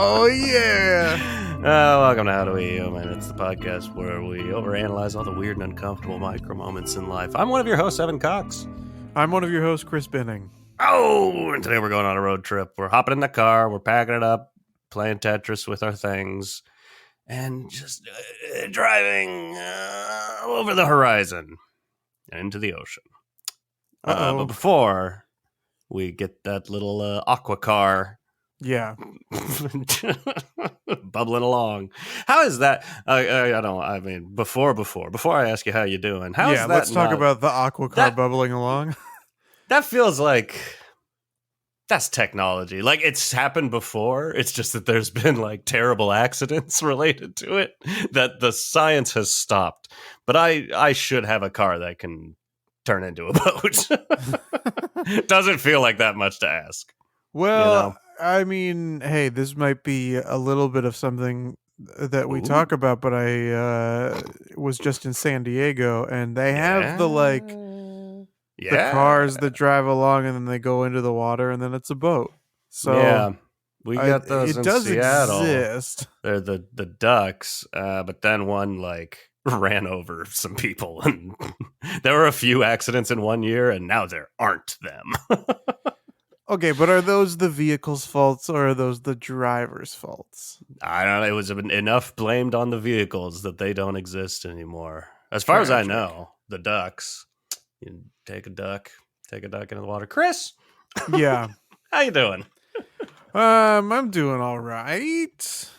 Oh, yeah. Welcome to How Do We Human? It's the podcast where we overanalyze all the weird and uncomfortable micro moments in life. I'm one of your hosts, Evan Cox. I'm one of your hosts, Chris Binning. Oh, and today we're going on a road trip. We're hopping in the car, we're packing it up, playing Tetris with our things, and just driving over the horizon and into the ocean. But before we get that little aqua car, yeah, bubbling along. How is that? Before I ask you how you're doing, how's that? Let's talk about the aqua car bubbling along. That feels like that's technology. Like, it's happened before. It's just that there's been like terrible accidents related to it that the science has stopped. But I should have a car that can turn into a boat. Doesn't feel like that much to ask. Well, I mean, hey, this might be a little bit of something that we talk about, but I was just in San Diego, and they have the cars that drive along, and then they go into the water, and then it's a boat. So we got those in Seattle. Exist. They're the ducks, but then one ran over some people, and there were a few accidents in 1 year, and now there aren't them. Okay, but are those the vehicle's faults or are those the driver's faults? I don't know. It was enough blamed on the vehicles that they don't exist anymore. As far as I know, the ducks. You take a duck into the water. Chris? Yeah. How you doing? I'm doing all right.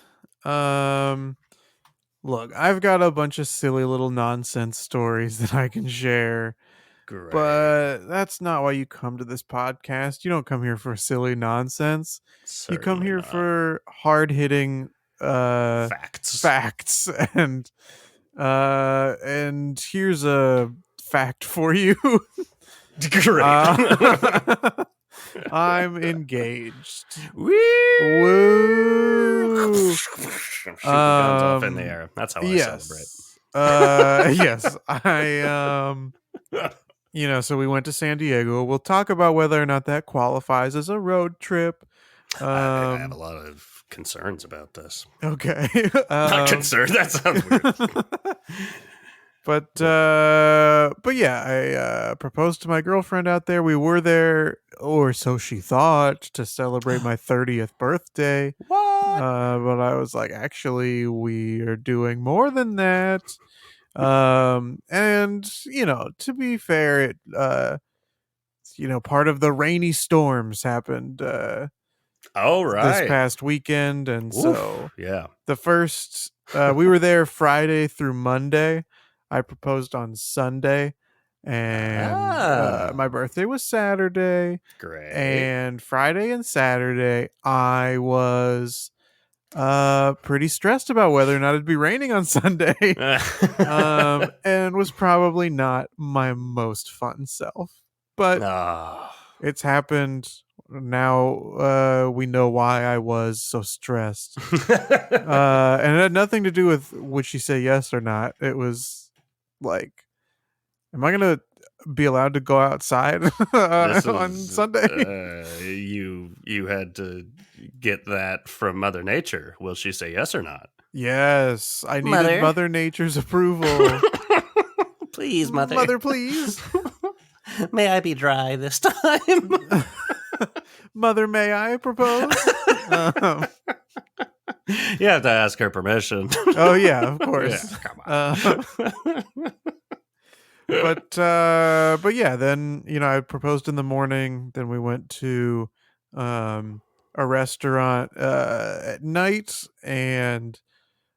Look, I've got a bunch of silly little nonsense stories that I can share. Great. But that's not why you come to this podcast. You don't come here for silly nonsense. Certainly you come here not. for hard-hitting facts. And here's a fact for you. Great. I'm engaged. Woo! Shoot the guns off in the air. That's how I celebrate. Yes. So we went to San Diego. We'll talk about whether or not that qualifies as a road trip. I have a lot of concerns about this. Okay. Not concerned. That sounds weird. But yeah, I proposed to my girlfriend out there. We were there, or so she thought, to celebrate my 30th birthday. What? But I was like, actually, we are doing more than that. And to be fair, it part of the rainy storms happened this past weekend, and so the first we were there Friday through Monday. I proposed on Sunday, and my birthday was Saturday. Great. And Friday and Saturday I was pretty stressed about whether or not it'd be raining on Sunday. And was probably not my most fun self. But it's happened. Now we know why I was so stressed. And it had nothing to do with would she say yes or not. It was like, am I gonna be allowed to go outside on Sunday? You had to get that from Mother Nature. Will she say yes or not? Yes, I needed Mother Nature's approval. Please, Mother. Mother, please. May I be dry this time? Mother, may I propose? You have to ask her permission. Oh, yeah, of course. Yeah, come on. But yeah, then I proposed in the morning. Then we went to a restaurant at night, and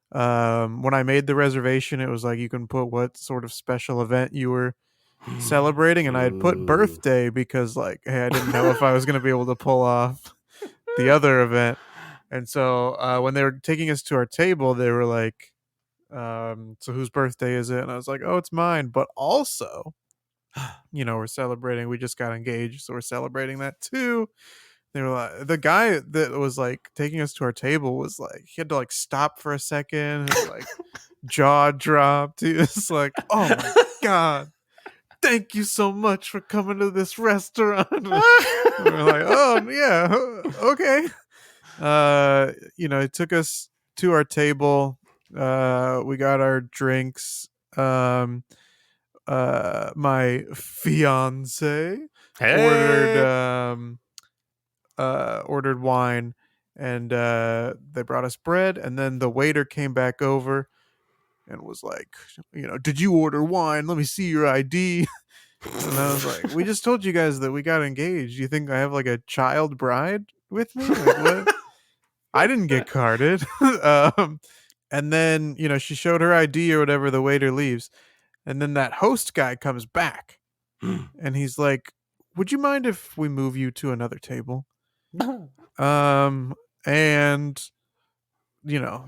when I made the reservation, it was like you can put what sort of special event you were celebrating, and I had put birthday because hey, I didn't know if I was going to be able to pull off the other event. And so when they were taking us to our table, they were like, so whose birthday is it? And I was like, oh, it's mine. But also, we're celebrating. We just got engaged, so we're celebrating that too. They were like, the guy that was taking us to our table was he had to stop for a second, his jaw dropped. He was like, oh my God, thank you so much for coming to this restaurant. And we're like, oh yeah, okay. It took us to our table. We got our drinks. Um, my fiance ordered Hey. ordered wine, and they brought us bread, and then the waiter came back over and was like, did you order wine? Let me see your ID. And I was like, we just told you guys that we got engaged. You think I have like a child bride with me? Like, what? I didn't get carded. And then, she showed her ID or whatever, the waiter leaves. And then that host guy comes back and he's like, would you mind if we move you to another table? And, you know,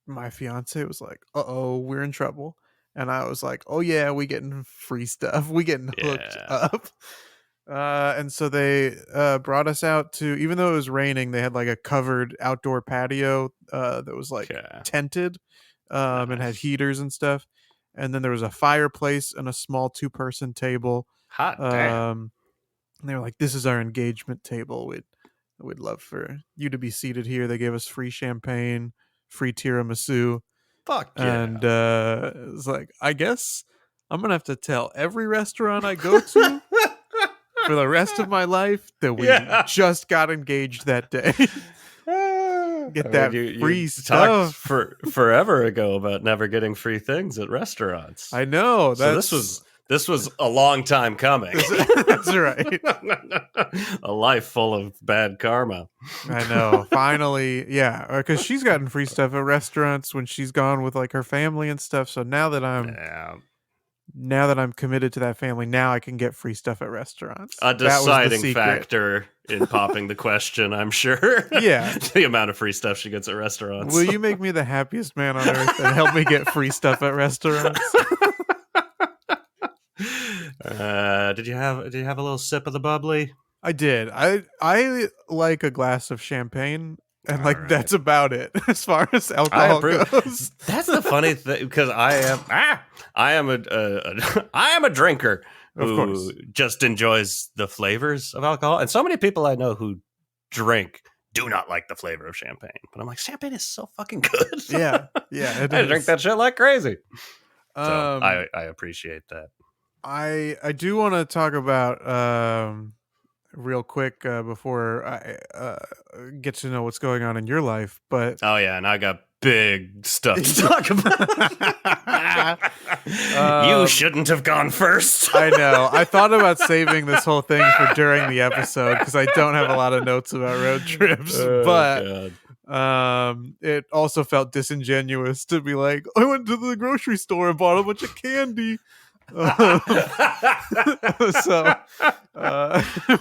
my fiance was like, "Uh-oh, we're in trouble." And I was like, "Oh yeah, we getting free stuff. We getting hooked Yeah. up." And so they brought us out to, even though it was raining, they had like a covered outdoor patio that was like Okay. tented, and had Nice. heaters and stuff. And then there was a fireplace and a small two-person table. Hot damn. Um, and they were like, "This is our engagement table. We'd love for you to be seated here." They gave us free champagne, free tiramisu, Fuck and yeah. it was like, I guess I'm gonna have to tell every restaurant I go to for the rest of my life that we Yeah. just got engaged that day. I Get mean, that you free talked stuff. forever ago about never getting free things at restaurants. I know. So this was a long time coming. That's right. A life full of bad karma. I know. Finally, yeah, because she's gotten free stuff at restaurants when she's gone with like her family and stuff. So Yeah. now that I'm committed to that family, now I can get free stuff at restaurants. A That was the deciding secret. factor in popping the question, I'm sure. Yeah. The amount of free stuff she gets at restaurants. Will you make me the happiest man on earth and help me get free stuff at restaurants? Did you have a little sip of the bubbly? I did. I like a glass of champagne, and All like right. that's about it as far as I alcohol approve. goes. That's the funny thing because I am I am a drinker Of who course. just enjoys the flavors of alcohol, and so many people I know who drink do not like the flavor of champagne. But I'm like, champagne is so fucking good. Yeah. Yeah, it I drink is. that shit like crazy. So Um I appreciate that. I do want to talk about real quick before I get to know what's going on in your life, but Oh yeah, and I got big stuff to talk about. You um, shouldn't have gone first. I know. I thought about saving this whole thing for during the episode because I don't have a lot of notes about road trips, Oh but god. it also felt disingenuous to be like, I went to the grocery store and bought a bunch of candy. So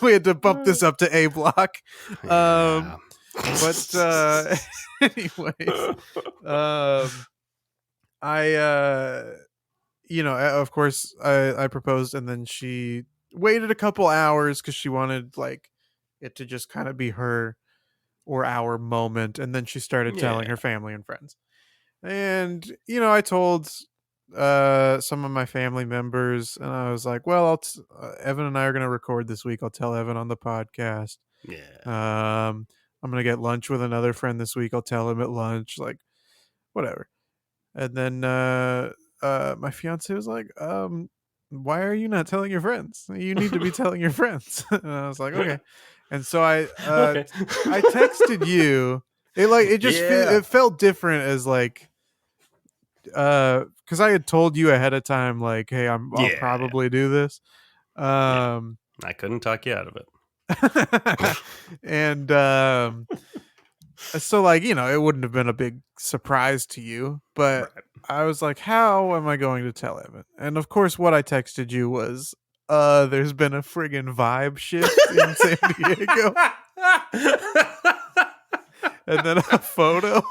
we had to bump this up to A block. Yeah. But anyways, um, I of course I proposed, and then she waited a couple hours because she wanted like it to just kind of be her or our moment, and then she started telling Yeah. her family and friends. And I told some of my family members, and I was like, well, Evan and I are going to record this week. I'll tell Evan on the podcast. Yeah. I'm going to get lunch with another friend this week. I'll tell him at lunch, like whatever. And then my fiance was like, why are you not telling your friends? You need to be telling your friends. And I was like, okay. And so Okay. I texted you. It just Yeah. it felt different as like because I had told you ahead of time, like, hey, I'll Yeah. probably do this. Yeah. Um I couldn't talk you out of it. and so like, it wouldn't have been a big surprise to you, but Right. I was like, how am I going to tell Evan? And of course what I texted you was there's been a friggin' vibe shift in San Diego, and then a photo.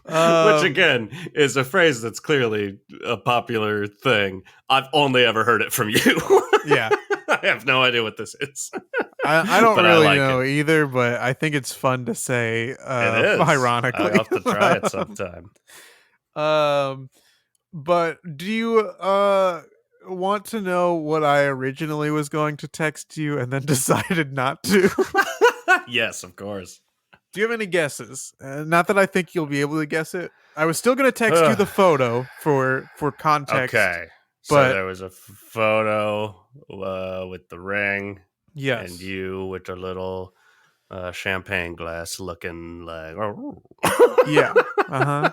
Which again is a phrase that's clearly a popular thing. I've only ever heard it from you. Yeah. I have no idea what this is. I don't But I really like know it. either, but I think it's fun to say, It is. I ironically. have to try it sometime. um, but do you want to know what I originally was going to text you and then decided not to? Yes, of course. Do you have any guesses? Not that I think you'll be able to guess it. I was still going to text you Ugh. the photo for context, Okay. So but there was a photo with the ring and yes. you with a little champagne glass looking like. Yeah. Uh-huh.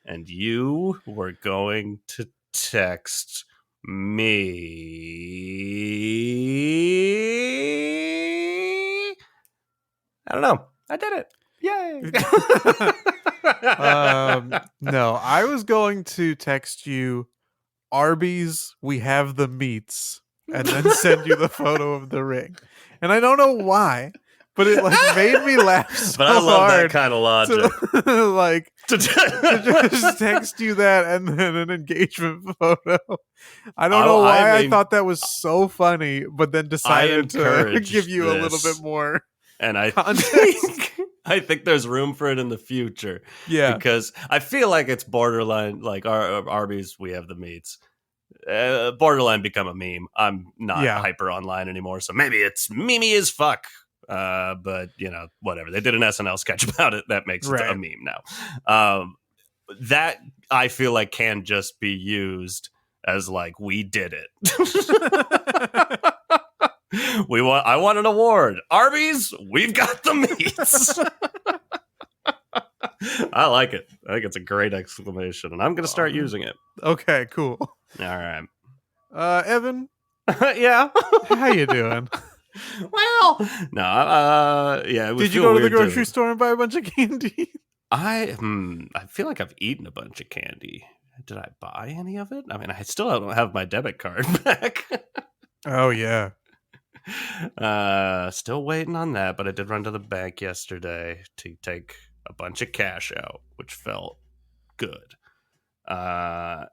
And you were going to text me. I don't know. I did it. Yay. No, I was going to text you Arby's, we have the meats, and then send you the photo of the ring. And I don't know why, but it like made me laugh so But I love that hard kind of logic. to like to just text you that and then an engagement photo. I don't know why I thought that was so funny, but then decided to give you a little bit more and I context. think there's room for it in the future. Yeah. Because I feel like it's borderline, like Arby's, we have the meats. Borderline become a meme. I'm not hyper online anymore, so maybe it's memey as fuck. But you know, whatever. They did an SNL sketch about it that makes it a meme now. That I feel like can just be used as like, we did it. I want an award. Arby's, we've got the meats. I like it. I think it's a great exclamation, and I'm going to start using it. Okay, cool. All right. Evan. Yeah. How you doing? Well, no, yeah. Did you go to the grocery store and buy a bunch of candy? I feel like I've eaten a bunch of candy. Did I buy any of it? I mean, I still don't have my debit card back. Oh, yeah. Still waiting on that, but I did run to the bank yesterday to take a bunch of cash out, which felt good. I'm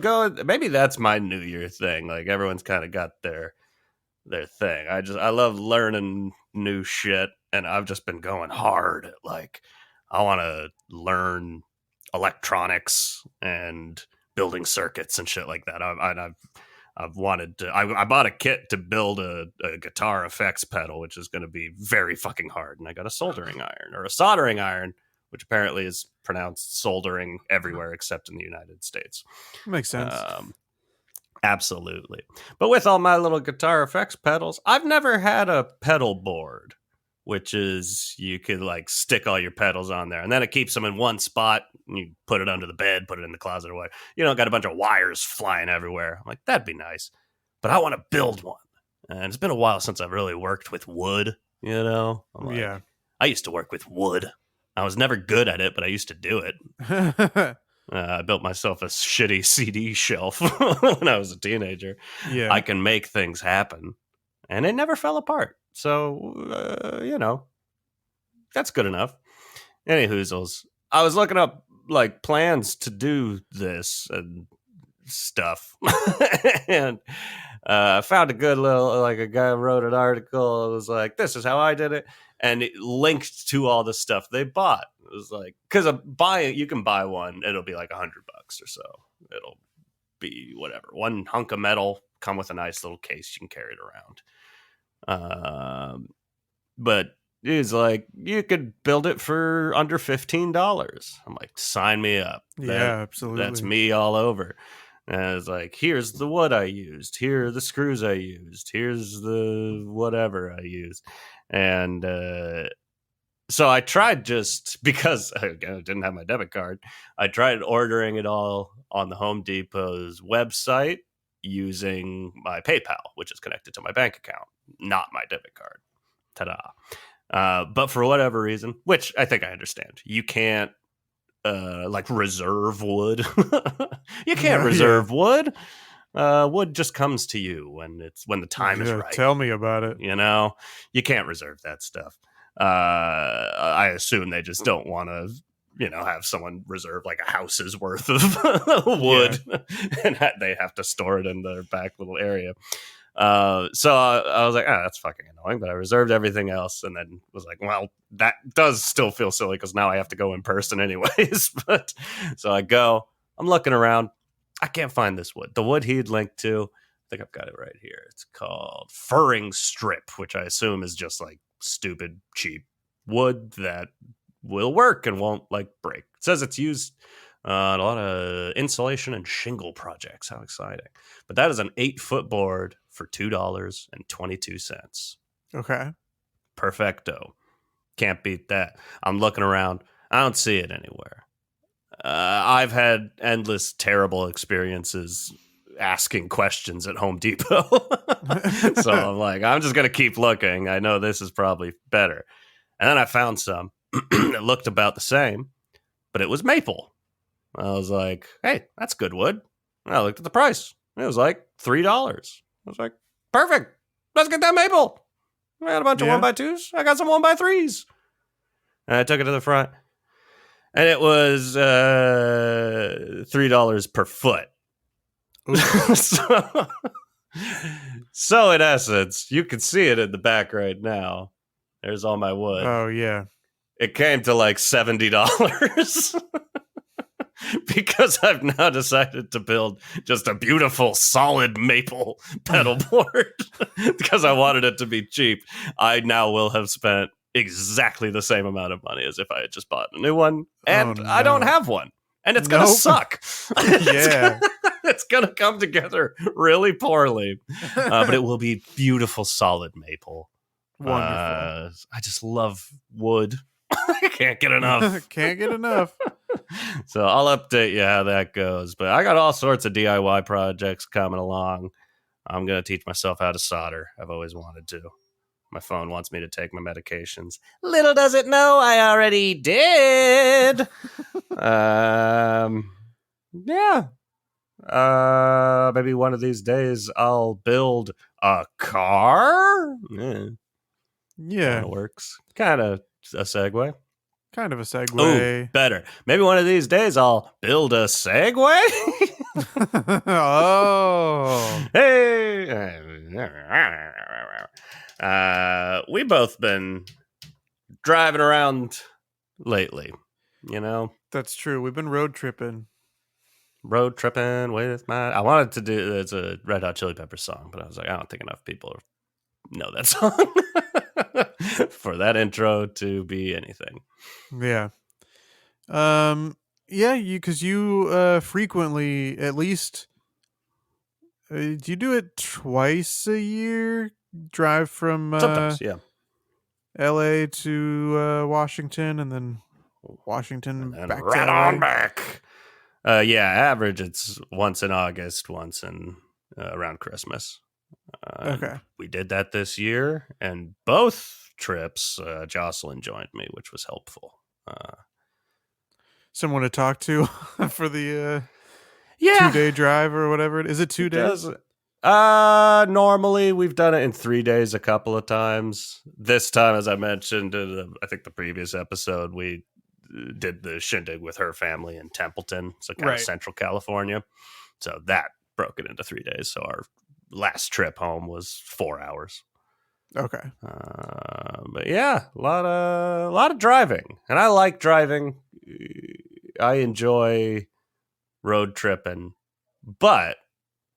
going. Maybe that's my New Year thing. Like, everyone's kind of got their thing. I love learning new shit, and I've just been going hard at, like, I want to learn electronics and building circuits and shit like that. I've wanted to. I bought a kit to build a guitar effects pedal, which is going to be very fucking hard. And I got a soldering iron, or a soldering iron, which apparently is pronounced soldering everywhere except in the United States. Makes sense. Absolutely. But with all my little guitar effects pedals, I've never had a pedal board, which is you could like stick all your pedals on there, and then it keeps them in one spot. And you put it under the bed, put it in the closet, or whatever. You don't got a bunch of wires flying everywhere. I'm like, that'd be nice, but I want to build one. And it's been a while since I've really worked with wood. You know, yeah. I used to work with wood. I was never good at it, but I used to do it. I built myself a shitty CD shelf when I was a teenager. Yeah, I can make things happen, and it never fell apart. So, you know, that's good enough. Any hoozles. I was looking up like plans to do this and stuff, and I found a good little, like, a guy wrote an article. It was like, this is how I did it, and it linked to all the stuff they bought. It was like, because you can buy one, it'll be like $100 or so. It'll be whatever, one hunk of metal, come with a nice little case, you can carry it around. But it's like, you could build it for under $15. I'm like, sign me up. Yeah, absolutely. That's me all over. And it's like, here's the wood I used. Here are the screws I used. Here's the whatever I used. And so I tried, just because again, I didn't have my debit card, I tried ordering it all on the Home Depot's website using my PayPal, which is connected to my bank account, not my debit card. Ta-da. But for whatever reason, which I think I understand, you can't like reserve wood. You can't reserve wood. Wood just comes to you when the time is right. Tell me about it. You know, you can't reserve that stuff. I assume they just don't want to, you know, have someone reserve like a house's worth of wood, and they have to store it in their back little area. So I was like, that's fucking annoying, but I reserved everything else, and then was like, well, that does still feel silly because now I have to go in person anyways. But so I go, I'm looking around, I can't find this wood. The wood he'd linked to, think I've got it right here. It's called furring strip, which I assume is just like stupid cheap wood that will work and won't like break. It says it's used on a lot of insulation and shingle projects. How exciting. But that is an 8-foot board for $2.22. Okay. Perfecto. Can't beat that. I'm looking around. I don't see it anywhere. I've had endless terrible experiences asking questions at Home Depot. So I'm like, I'm just going to keep looking. I know this is probably better. And then I found some that looked about the same, but it was maple. I was like, hey, that's good wood. And I looked at the price. It was like $3. I was like, perfect. Let's get that maple. I got a bunch of Yeah. 1x2s. I got some 1x3s. And I took it to the front. And it was $3 per foot. so in essence, you can see it in the back right now. There's all my wood. Oh yeah. It came to like $70 because I've now decided to build just a beautiful solid maple pedal board because I wanted it to be cheap. I now will have spent exactly the same amount of money as if I had just bought a new one, and I don't have one, and it's gonna suck. Yeah. It's gonna come together really poorly, but it will be beautiful solid maple. Wonderful. I just love wood. I can't get enough. Can't get enough. So I'll update you how that goes. But I got all sorts of DIY projects coming along. I'm going to teach myself how to solder. I've always wanted to. My phone wants me to take my medications. Little does it know I already did. Yeah. Maybe one of these days I'll build a car. Yeah. Kind of works. Kind of a segue. Kind of a segue. Oh, better. Maybe one of these days I'll build a Segway. Oh. Hey. We both been driving around lately, you know? That's true. We've been road tripping. Road tripping with my... I wanted to do... It's a Red Hot Chili Peppers song, but I was like, I don't think enough people know that song for that intro to be anything. Yeah. Yeah, because you frequently, at least, do you do it twice a year? Drive from Sometimes, yeah. LA to Washington, and then Washington And back right to LA? on back. Yeah, average it's once in August, once in around Christmas. Okay. We did that this year, and both trips, Jocelyn joined me, which was helpful. Someone to talk to for the Yeah, 2-day drive or whatever. Is it 2 days? Normally we've done it in 3 days a couple of times. This time, as I mentioned in I think the previous episode, we did the shindig with her family in Templeton, so kind of Central California. So that broke it into 3 days. So our last trip home was 4 hours. Okay. But yeah, a lot of driving, and I like driving. I enjoy road tripping, but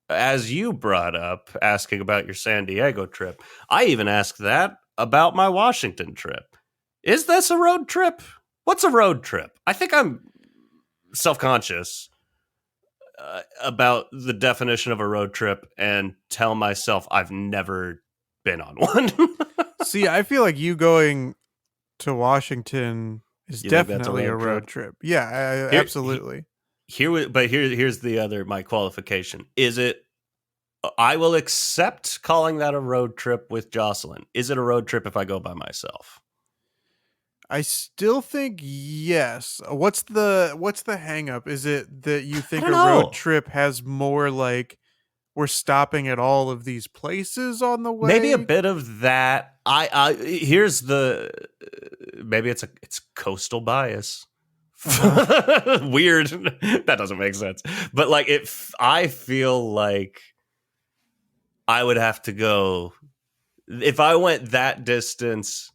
as you brought up asking about your San Diego trip, I even asked that about my Washington trip. Is this a road trip? What's a road trip? I think I'm self-conscious about the definition of a road trip and tell myself I've never been on one. See, I feel like you going to Washington is definitely a road trip. Yeah, absolutely. Here's the other my qualification. Is it? I will accept calling that a road trip with Jocelyn. Is it a road trip if I go by myself? I still think yes. What's the hang up? Is it that you think a road trip has more like we're stopping at all of these places on the way? Maybe a bit of that. I here's the maybe it's coastal bias. Weird. That doesn't make sense. But like I feel like I would have to go if I went that distance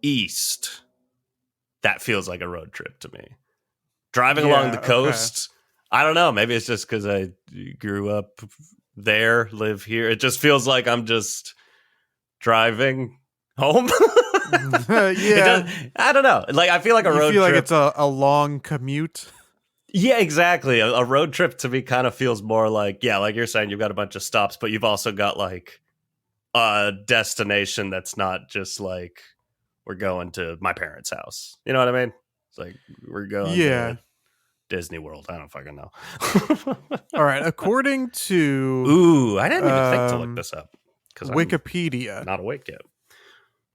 east. That feels like a road trip to me. Driving along the coast, I don't know. Maybe it's just because I grew up there, live here. It just feels like I'm just driving home. It does. Yeah. I don't know. Like I feel like a You road feel like trip. it's a long commute. Yeah, exactly. A road trip to me kind of feels more like, yeah, like you're saying, you've got a bunch of stops, but you've also got like a destination that's not just like we're going to my parents' house. You know what I mean? It's like we're going to Yeah. Disney World. I don't fucking know. All right. According to Ooh, I didn't even think to look um, this up because I'm Wikipedia, not awake yet.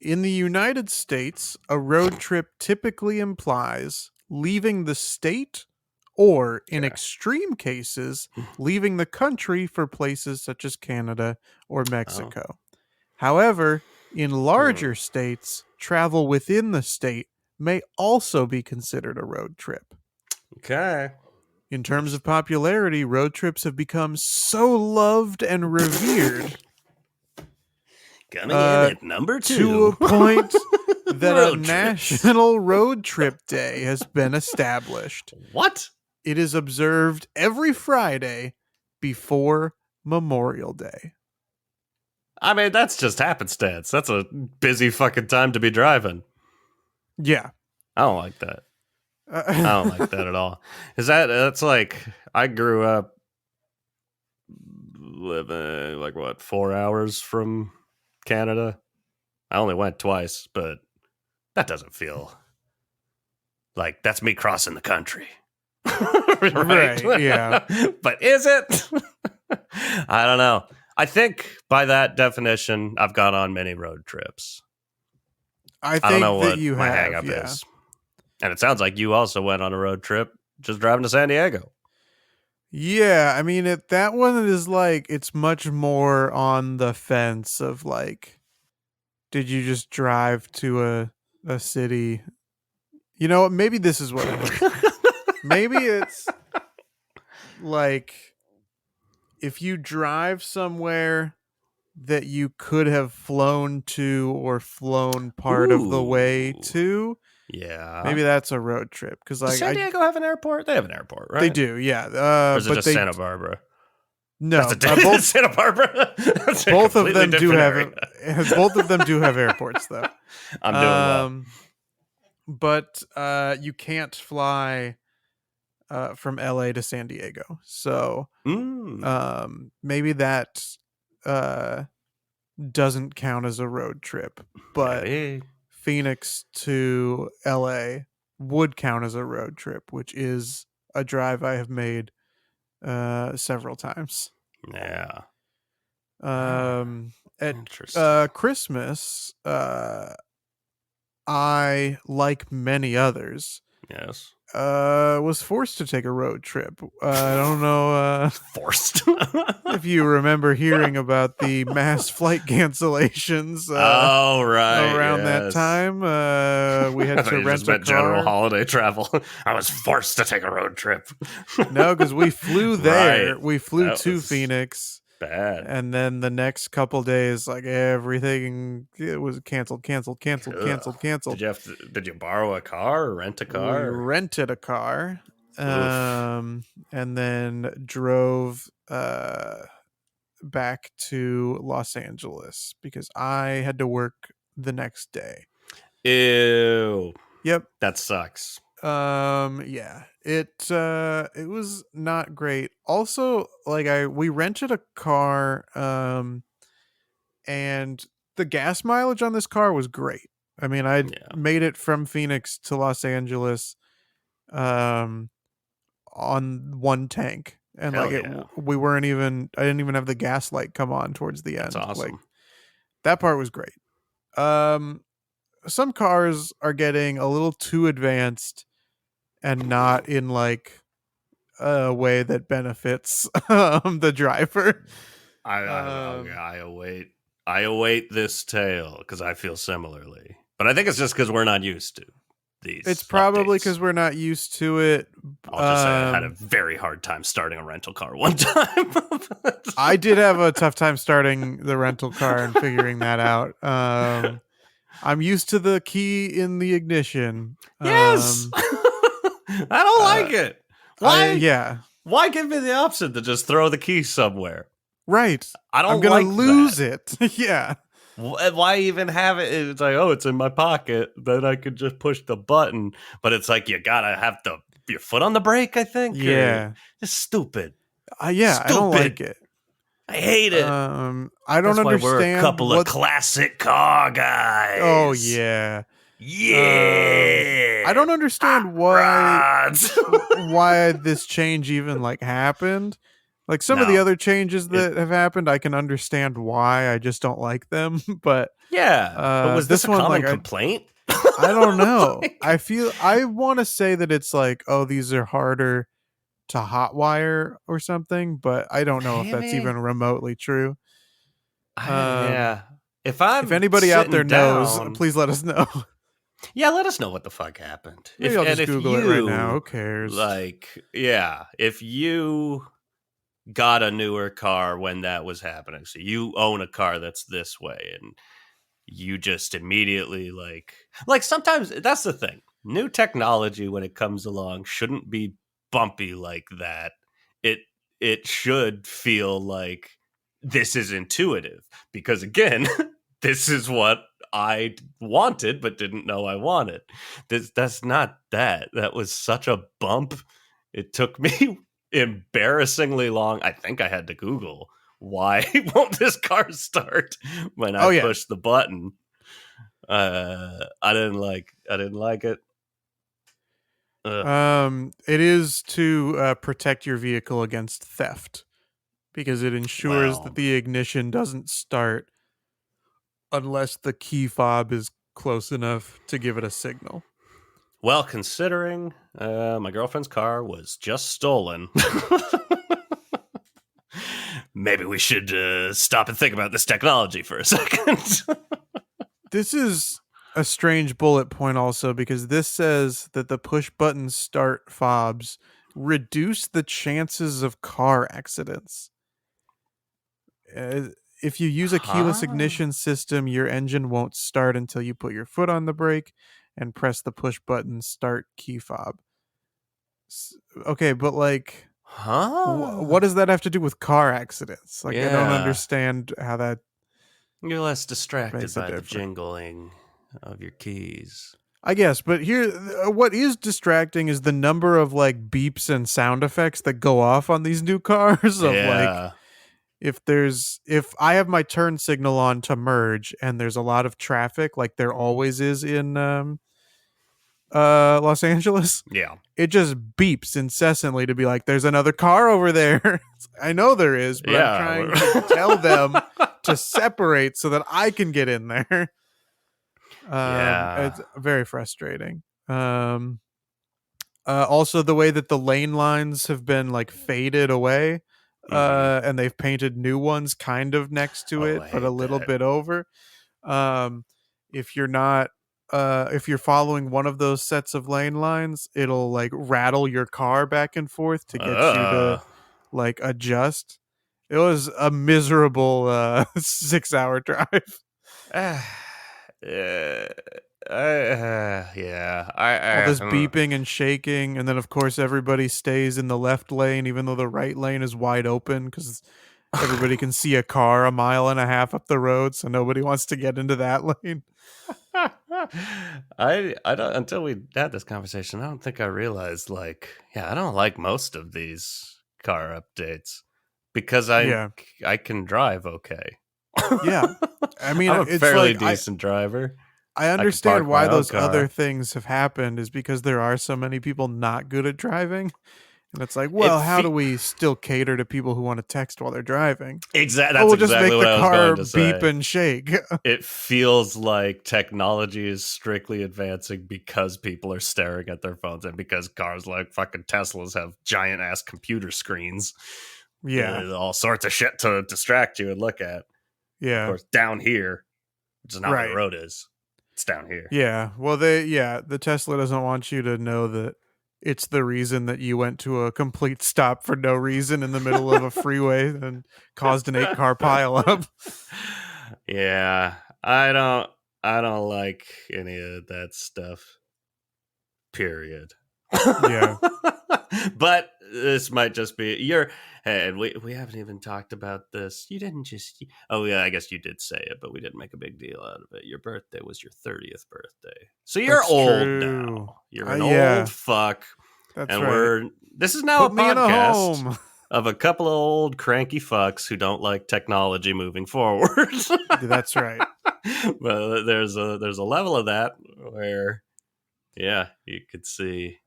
in the United States, a road trip typically implies leaving the state or, in Okay. extreme cases, leaving the country for places such as Canada or Oh. Mexico. However, in Hmm. larger states, travel within the state may also be considered a road trip. Okay. In terms of Interesting. popularity, road trips have become so loved and revered Coming in uh, at number to a two. point that a Road trips. national road trip day has been established. What? It is observed every Friday before Memorial Day. I mean, that's just happenstance. That's a busy fucking time to be driving. Yeah. I don't like that. I don't like that at all. Is that's like I grew up living like what 4 hours from Canada. I only went twice, but that doesn't feel like that's me crossing the country. Right? Right. Yeah. But is it? I don't know. I think by that definition, I've gone on many road trips. I I don't know think that what you my have. hangup Yeah. is. And it sounds like you also went on a road trip just driving to San Diego. Yeah. I mean, that one is like, it's much more on the fence of like, did you just drive to a city? You know, maybe this is what it is. Maybe it's like if you drive somewhere that you could have flown to or flown part of the way Ooh. to, Yeah. maybe that's a road trip because Does like San I Diego have an airport? They have an airport, they right? do, yeah. Or is it But just they Santa Barbara? That's no, a both Santa Barbara. That's a both of completely them do different have area. both of them do have airports though. I'm doing well. Um, but you can't fly from LA to San Diego, so Mm. maybe that uh doesn't count as a road trip, but Maybe. Phoenix to LA would count as a road trip, which is a drive I have made several times. Yeah. Um, at Interesting. Christmas, I, like many others, Yes. was forced to take a road trip. I don't know Forced. if you remember hearing about the mass flight cancellations Oh, right. around that Yes. time. We I had thought to you just rent a meant general car. holiday travel. I was forced to take a road trip. No, because we flew Right. there. We flew That to was Phoenix, bad. and then the next couple days, like everything, it was canceled, canceled, canceled, Ugh. canceled, canceled. Did you borrow a car or rent a We car? rented a car, Oof. and then drove back to Los Angeles because I had to work the next day. Ew. Yep. That sucks. Yeah. It was not great. Also, like we rented a car and the gas mileage on this car was great. I mean, I Yeah. made it from Phoenix to Los Angeles um on one tank, and like Hell yeah. we weren't even I didn't even have the gas light come on towards the That's end. Like awesome. that part was great. Um some cars are getting a little too advanced and not in like a way that benefits the driver. Okay, Um, I await this tale because I feel similarly. But I think it's just because we're not used to it's these probably updates. because we're not used to it. I'll just say I had a Um, very hard time starting a rental car one time. I did have a tough time starting the rental car and figuring that out. I'm used to the key in the ignition. Yes. I don't Uh, like it. I Why? yeah. Why give me the option to just throw the key somewhere? Right. I I'm don't gonna like that. lose it. Yeah. Why even have it? It's like, oh, it's in my pocket. Then I could just push the button. But it's like you gotta have your foot on the brake, I think, or Yeah. just stupid. Yeah, I don't like Stupid. it. I hate it. I don't That's why we're a understand couple of what. classic car Oh guys. yeah. I Yeah. don't Hot understand rods. why this change even like happened. Like some of the No. other changes It that have happened, I can understand why. I just don't like them. But Yeah. But was this this a one, common like complaint? I don't know. Like, I want to say that it's like, oh, these are harder to hotwire or something, but I don't know if that's even maybe. remotely true. Um, Yeah. If if I'm anybody out there sitting knows, down, please let us know. yeah, let us know what the fuck happened. Maybe I'll And just if Google it right now. Who you cares? like, yeah, if you got a newer car when that was happening, so you own a car that's this way, and you just immediately like sometimes that's the thing. New technology when it comes along shouldn't be bumpy like that. It it should feel like this is intuitive because again, this is what I wanted but didn't know I wanted. That's not that. That was such a bump. It took me embarrassingly long. I think I had to Google why won't this car start when I Oh yeah. push the button. I didn't like it. Ugh. It is to protect your vehicle against theft because it ensures that Well, the ignition doesn't start unless the key fob is close enough to give it a signal. considering my girlfriend's car was just stolen, maybe we should stop and think about this technology for a second. This is a strange bullet point also because this says that the push button start fobs reduce the chances of car accidents. Uh, if you use a keyless Huh? ignition system, your engine won't start until you put your foot on the brake and press the push button start key fob. Okay, but like, Huh? what does that have to do with car accidents? Like, I don't Yeah. understand how that You're less distracted makes a by the difference. jingling of your keys. I guess, but here, what is distracting is the number of like beeps and sound effects that go off on these new cars. Of like, Yeah. if I have my turn signal on to merge and there's a lot of traffic, like there always is in Los Angeles, Yeah. it just beeps incessantly to be like, "There's another car over there." I know there is, but I'm Yeah. trying to tell them to separate so that I can get in there. Yeah. It's very frustrating. Um, also, the way that the lane lines have been like faded away, Hmm. and they've painted new ones kind of next to Oh, it, I but a hate little that. bit over. Um, if you're not, if you're following one of those sets of lane lines, it'll like rattle your car back and forth to get you to Uh, like adjust. It was a miserable 6 hour drive. uh, yeah, yeah. All this beeping and shaking, and then of course everybody stays in the left lane even though the right lane is wide open because everybody can see a car a mile and a half up the road, so nobody wants to get into that lane. I don't until we had this conversation. I don't think I realized yeah, I don't like most of these car updates because Yeah, I can drive okay. yeah. I mean, I'm a it's fairly like decent driver. I I can understand park my why own those other car. things have happened is because there are so many people not good at driving. And it's like, It well, how do fe- we still cater to people who want to text while they're driving? Oh, That's we'll just exactly make what the I was car going to beep say. and shake. It feels like technology is strictly advancing because people are staring at their phones and because cars like fucking Teslas have giant ass computer screens. Yeah. All sorts of shit to distract you and look at. Of Yeah. course, down here, which is not where the Right. road is, it's down here. Yeah. Well, the Tesla doesn't want you to know that it's the reason that you went to a complete stop for no reason in the middle of a freeway and caused an 8 car pileup. Yeah, I don't like any of that stuff. Period. Yeah. But this might just be your. Hey, and we haven't even talked about this. You didn't just. Oh yeah, I guess you did say it, but we didn't make a big deal out of it. Your birthday was your 30th birthday, so you're That's old true. now. You're an old Yeah, fuck, that's and right. we're. This is now a Put me in a podcast home. of a couple of old cranky fucks who don't like technology moving forward. That's right. But there's a level of that where, yeah, you could see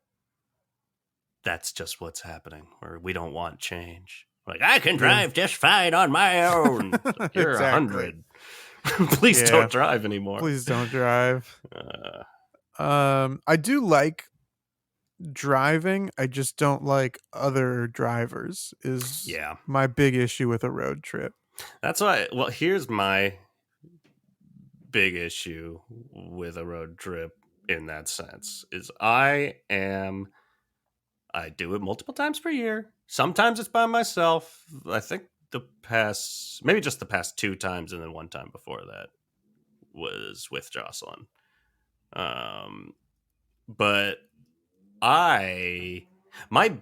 that's just what's happening, where we don't want change. Like, I can Yeah. drive just fine on my own. You're Exactly. 100. Please Yeah. don't drive anymore. Please don't drive. Uh, I do like driving. I just don't like other drivers is yeah, my big issue with a road trip. that's why. Well, here's my big issue with a road trip in that sense is I do it multiple times per year. Sometimes it's by myself. I think maybe just the past 2 times, and then one time before that was with Jocelyn. But my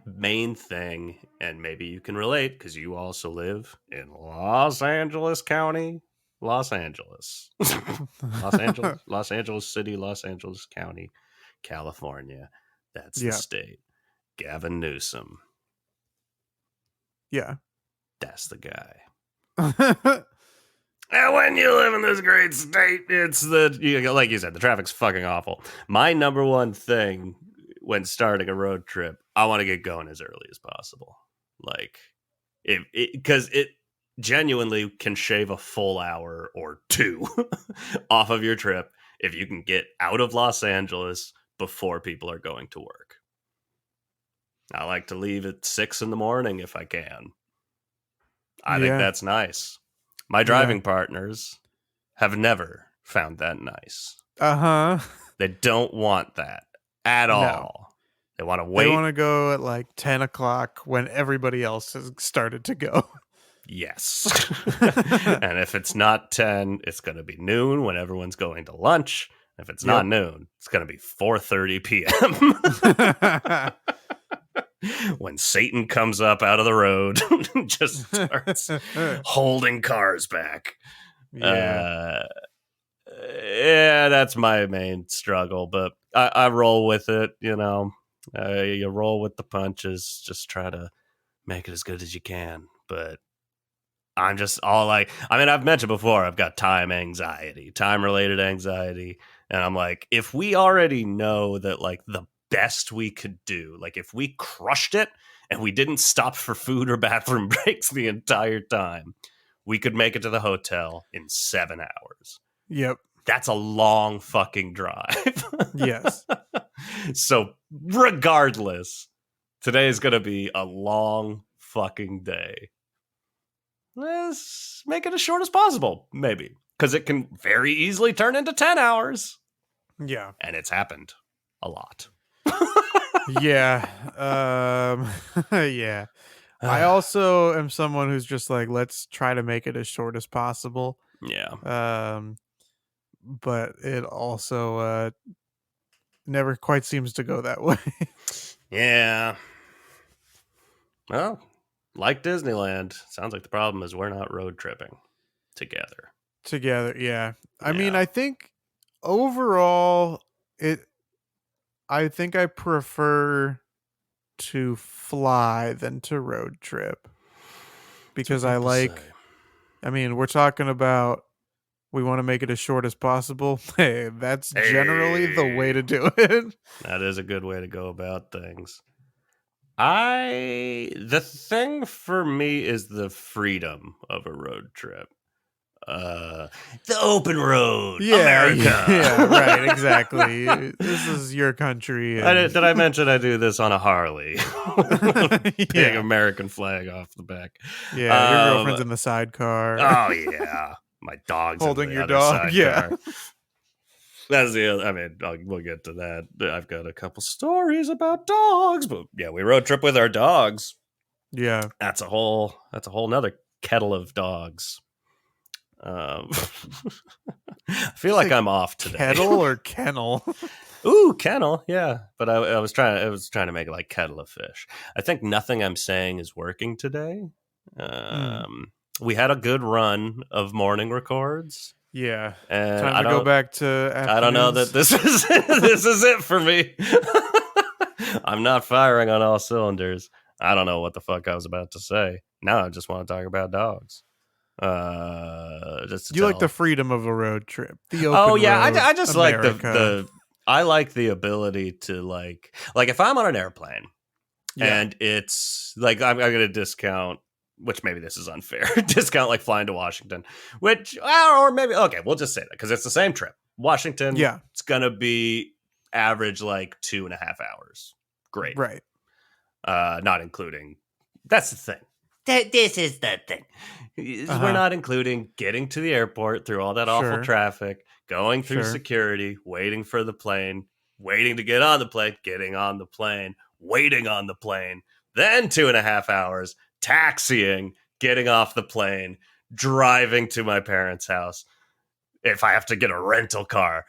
main thing, and maybe you can relate because you also live in Los Angeles County, Los Angeles, Los Angeles City, Los Angeles County, California. That's the Yeah. state. Gavin Newsom. Yeah. That's the guy. And when you live in this great state, it's like you said, the traffic's fucking awful. My number one thing when starting a road trip, I want to get going as early as possible. Like, because it genuinely can shave a full hour or two off of your trip if you can get out of Los Angeles before people are going to work. I like to leave at 6 a.m. if I can. I think that's nice. My driving partners have never found that nice. Uh-huh. They don't want that at all. They want to wait. They want to go at like 10 o'clock when everybody else has started to go. Yes. And if it's not 10, it's going to be noon when everyone's going to lunch. If it's not noon, it's going to be 4:30 p.m. When Satan comes up out of the road and just starts holding cars back. Yeah, that's my main struggle, but I roll with it, you know. You roll with the punches, just try to make it as good as you can. But I'm just all like, I mean, I've mentioned before, I've got time-related anxiety. And I'm like, if we already know that, like, the best we could do, like, if we crushed it and we didn't stop for food or bathroom breaks the entire time, we could make it to the hotel in 7 hours. Yep. That's a long fucking drive. Yes. So regardless, today is going to be a long fucking day. Let's make it as short as possible, maybe. Because it can very easily turn into 10 hours. Yeah. And it's happened a lot. Yeah. Yeah. I also am someone who's just like, let's try to make it as short as possible. Yeah. But it also never quite seems to go that way. Yeah. Well, like Disneyland, sounds like the problem is we're not road tripping together. Yeah. I mean, I think overall I think I prefer to fly than to road trip because I mean, we're talking about we want to make it as short as possible. Hey, that's generally the way to do it. That is a good way to go about things. The thing for me is the freedom of a road trip. The open road, America. Yeah, right, exactly. This is your country. Did I mention I do this on a Harley? Big American flag off the back. Yeah, your girlfriend's in the sidecar. Oh yeah, my dog's holding in the your other dog. sidecar. Yeah, that's the other. I mean, we'll get to that. I've got a couple stories about dogs, but yeah, we road trip with our dogs. Yeah, that's a whole nother kettle of dogs. I feel like I'm off today. Kettle or kennel? Ooh, kennel, yeah. But I was trying to make it like kettle of fish. I think nothing I'm saying is working today. Mm, Um, we had a good run of morning records, yeah. and Time I to go don't back to I don't know that afternoons. this is this is it for me. I'm not firing on all cylinders. I don't know what the fuck I was about to say. Now I just want to talk about dogs. Just to You like the tell. freedom of a road trip, the Oh open yeah, road, I just like America. I like the ability to like if I'm on an airplane Yeah, and it's like I'm gonna discount, which maybe this is unfair, discount like flying to Washington, which or maybe okay, we'll just say that because it's the same trip. Washington, yeah, it's gonna be average like 2.5 hours. Great, right. not including. That's the thing. This is the thing. Uh We're huh. not including getting to the airport through all that awful Sure, traffic, going through sure. security, waiting for the plane, waiting to get on the plane, getting on the plane, waiting on the plane, then 2.5 hours, taxiing, getting off the plane, driving to my parents' house. If I have to get a rental car.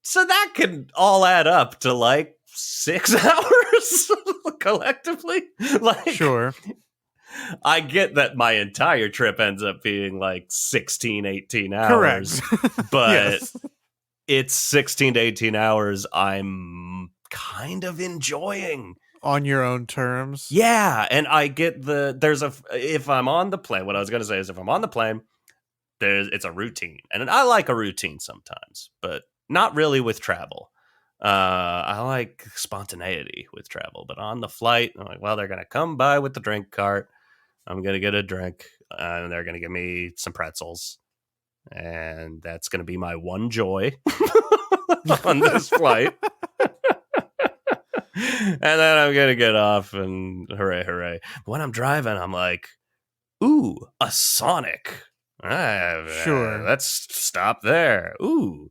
So that can all add up to like 6 hours collectively. Like, Sure. I get that my entire trip ends up being like 16, 18 Correct. hours, but Yes. it's 16 to 18 hours I'm kind of enjoying. On your own terms. Yeah, and I get if I'm on the plane, what I was going to say is if I'm on the plane, it's a routine. And I like a routine sometimes, but not really with travel. I like spontaneity with travel, but on the flight, I'm like, well, they're going to come by with the drink cart. I'm going to get a drink, and they're going to give me some pretzels. And that's going to be my one joy on this flight. And then I'm going to get off and hooray, hooray. But when I'm driving, I'm like, ooh, a Sonic. Sure. Let's stop there. Ooh,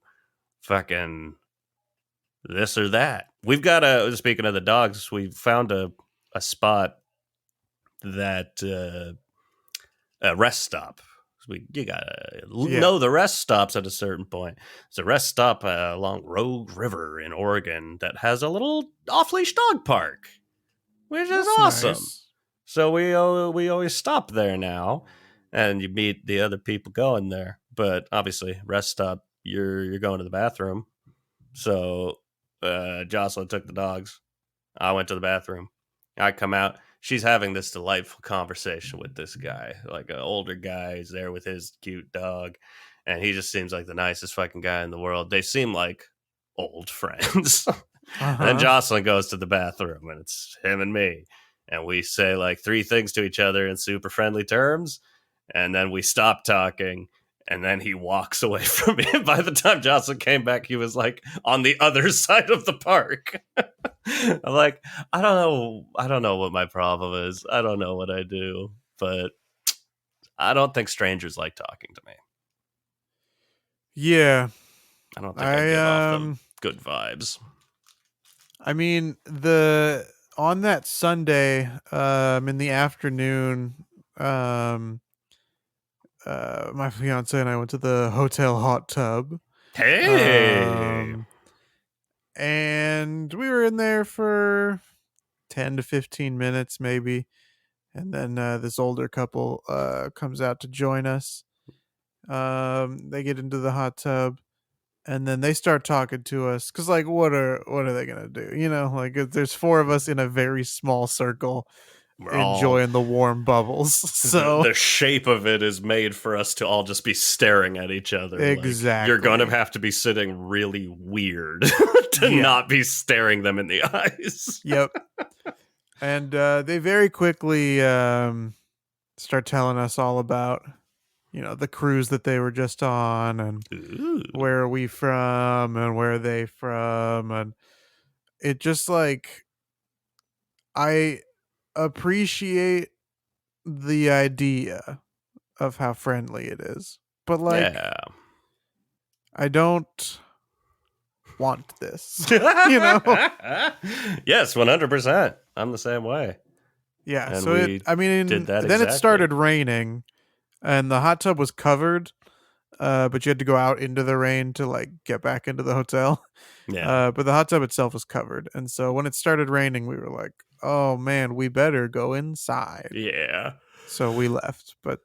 fucking this or that. We've got speaking of the dogs, we found a spot that a rest stop. You gotta Yeah. know the rest stops at a certain point. It's a rest stop along Rogue River in Oregon that has a little off leash dog park, which is That's awesome. nice. So we always stop there now, and you meet the other people going there. But obviously, rest stop, you're going to the bathroom. So Jocelyn took the dogs. I went to the bathroom. I come out. She's having this delightful conversation with this guy, like an older guy. He's there with his cute dog, and he just seems like the nicest fucking guy in the world. They seem like old friends. Uh And then huh. Jocelyn goes to the bathroom, and it's him and me. And we say like three things to each other in super friendly terms. And then we stop talking. And then he walks away from me. And by the time Jocelyn came back, he was like on the other side of the park. I'm like, I don't know what my problem is. I don't know what I do, but I don't think strangers like talking to me. Yeah. I don't think I I give off the good vibes. I mean, the on that Sunday, in the afternoon, um, my fiance and I went to the hotel hot tub. Hey, Um, and we were in there for 10 to 15 minutes, maybe. And then this older couple comes out to join us. They get into the hot tub and then they start talking to us because like what are they gonna do, like there's four of us in a very small circle we're all enjoying the warm bubbles. So the shape of it is made for us to all just be staring at each other. Like you're going to exactly. have to be sitting really weird to Yeah. not be staring them in the eyes. Yep. And they very quickly start telling us all about the cruise that they were just on, and Ooh. where are we from and where are they from, and it just like I appreciate the idea of how friendly it is. But like Yeah. I don't want this. you know? Yes, 100%. I'm the same way. Yeah, And so we I did mean that then it exactly. started raining and the hot tub was covered but you had to go out into the rain to like get back into the hotel. Yeah. But the hot tub itself was covered, and so when it started raining, we were like, "Oh man, we better go inside." Yeah. So we left, but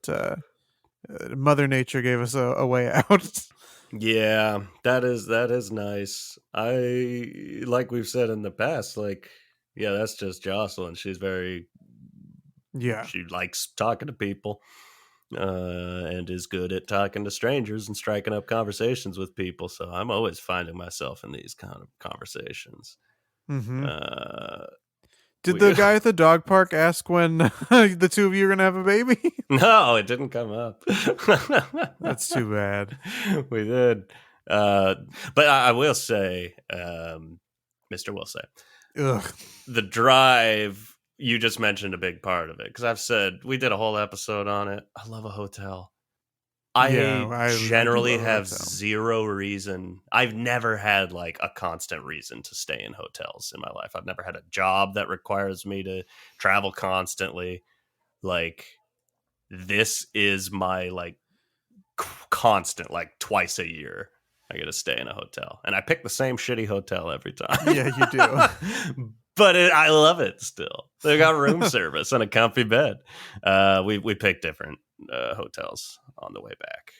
Mother Nature gave us a way out. Yeah, that is nice. I like we've said in the past, like, yeah, that's just Jocelyn. Yeah. She likes talking to people, and is good at talking to strangers and striking up conversations with people. So I'm always finding myself in these kind of conversations. Hmm. Uh, Did we the guy at the dog park ask when the two of you are gonna have a baby? No, it didn't come up. That's too bad. We did. Uh, but I will say, Mr. Will say, Ugh. the drive, you just mentioned a big part of it. Because I've said, we did a whole episode on it. I love a hotel. Yeah, I I do generally love a have hotel. zero reason. I've never had like a constant reason to stay in hotels in my life. I've never had a job that requires me to travel constantly. Like, this is my like constant, like twice a year I get to stay in a hotel, and I pick the same shitty hotel every time. Yeah, you do. But I love it still. They got room service and a comfy bed. We picked different hotels on the way back.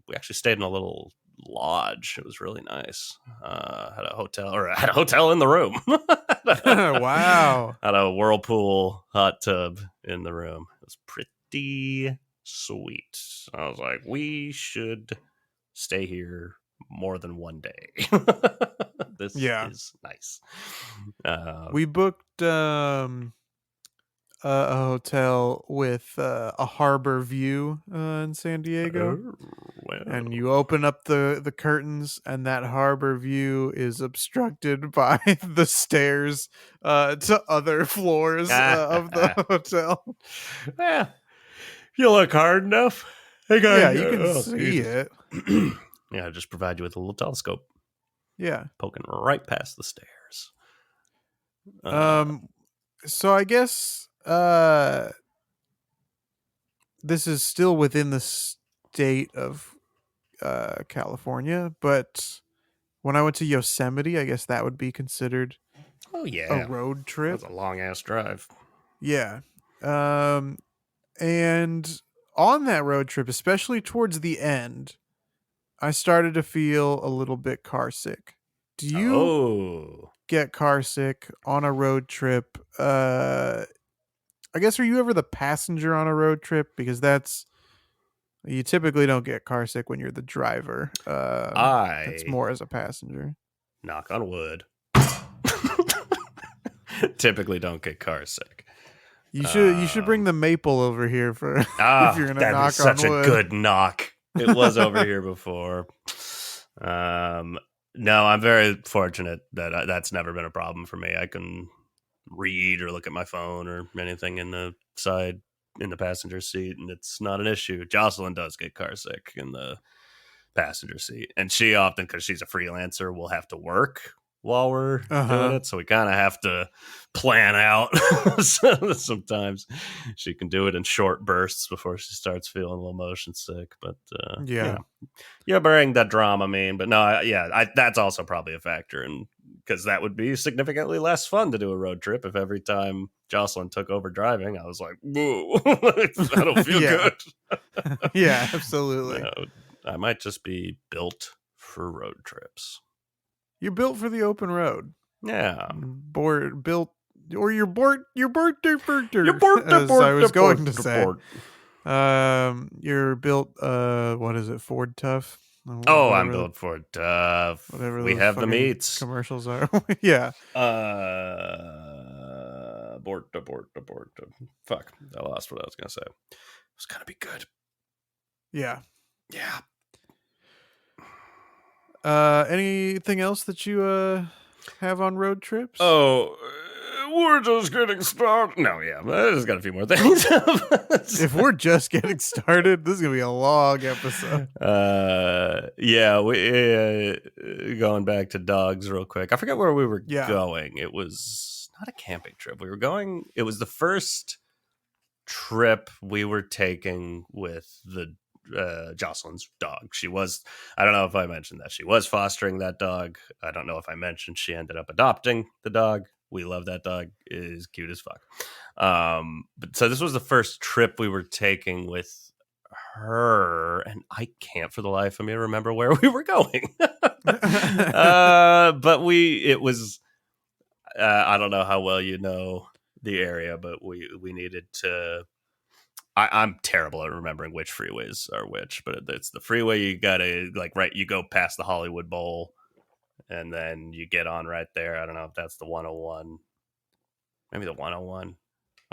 We actually stayed in a little lodge. It was really nice. Had a hotel in the room. Wow. Had a whirlpool hot tub in the room. It was pretty sweet. I was like, we should stay here more than one day. This Yeah. is nice. Uh, We booked a hotel with a harbor view in San Diego. oh, And well. you open up the curtains, and that harbor view is obstructed by the stairs to other floors of the hotel. Yeah, you look hard enough. Hey, guy. Yeah, you can Oh, see Jesus. it. Yeah, just provide you with a little telescope Yeah. poking right past the stairs. Uh, Um. So I guess this is still within the state of California, but when I went to Yosemite, I guess that would be considered oh, a yeah. road That was trip. a long ass drive. Yeah. Um, and on that road trip, especially towards the end, I started to feel a little bit car sick. Do you Oh. get car sick on a road trip? I guess, are you ever the passenger on a road trip? Because you typically don't get car sick when you're the driver. That's I, more as a passenger. knock on wood, typically don't get car sick. You should bring Um, the maple over here for if you're gonna that'd be knock on such a wood. good knock. It was over here before. Um, no, I'm very fortunate that that's never been a problem for me. I can read or look at my phone or anything in the passenger seat, and it's not an issue. Jocelyn does get car sick in the passenger seat, and she often, because she's a freelancer, will have to work while we're Uh doing huh. it, so we kind of have to plan out. So sometimes she can do it in short bursts before she starts feeling a little motion sick, but Yeah. you bring the Dramamine. But no, that's also probably a factor, and because that would be significantly less fun to do a road trip if every time Jocelyn took over driving, I was like, "Whoa, I don't feel Yeah. good." Yeah. Absolutely. No, I might just be built for road trips. You're built for the open road. Yeah. Board built, or you're bored, You port the as I port the was going port to the say. port. You're built. What is it? Ford Tough. Oh, I'm Whatever. built for tough. Whatever We those have the fucking meats. commercials are. Yeah. Abort. Fuck, I lost what I was gonna say. It was gonna be good. Yeah. Yeah. Anything else that you have on road trips? Oh, we're just getting started. No, yeah, I just got a few more things. If we're just getting started, this is gonna be a long episode. Yeah, we going back to dogs real quick. I forget where we were Yeah. going. It was not a camping trip. We were going. It was the first trip we were taking with the Jocelyn's dog. She was, I don't know if I mentioned that she was fostering that dog. I don't know if I mentioned she ended up adopting the dog. We love that dog. It is cute as fuck. But so this was the first trip we were taking with her, and I can't for the life of me remember where we were going. But it was, I don't know how well you know the area, but we needed to. I'm terrible at remembering which freeways are which, but it's the freeway you gotta like right. You go past the Hollywood Bowl, and then you get on right there. I don't know if that's the 101, maybe the 101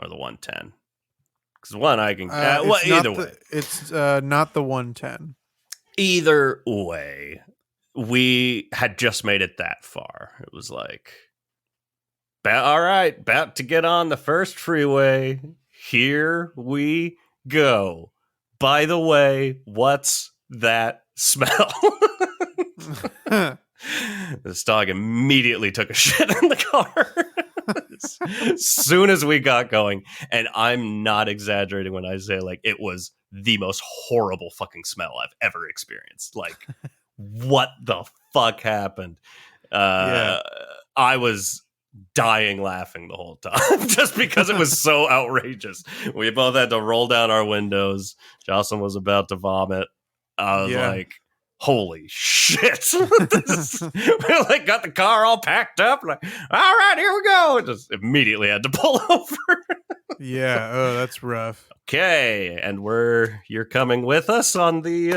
or the 110. Because one I can, well, either way, it's not the 110. Either way, we had just made it that far. It was like, all right, about to get on the first freeway. Here we go. By the way, what's that smell? This dog immediately took a shit in the car as soon as we got going. And I'm not exaggerating when I say, like, it was the most horrible fucking smell I've ever experienced. Like, what the fuck happened? Yeah. I was dying laughing the whole time just because it was so outrageous. We both had to roll down our windows. Jocelyn was about to vomit. I was like, holy shit. We like got the car all packed up, like, all right, here we go. Just immediately had to pull over. Yeah. Oh, that's rough. Okay, and you're coming with us on the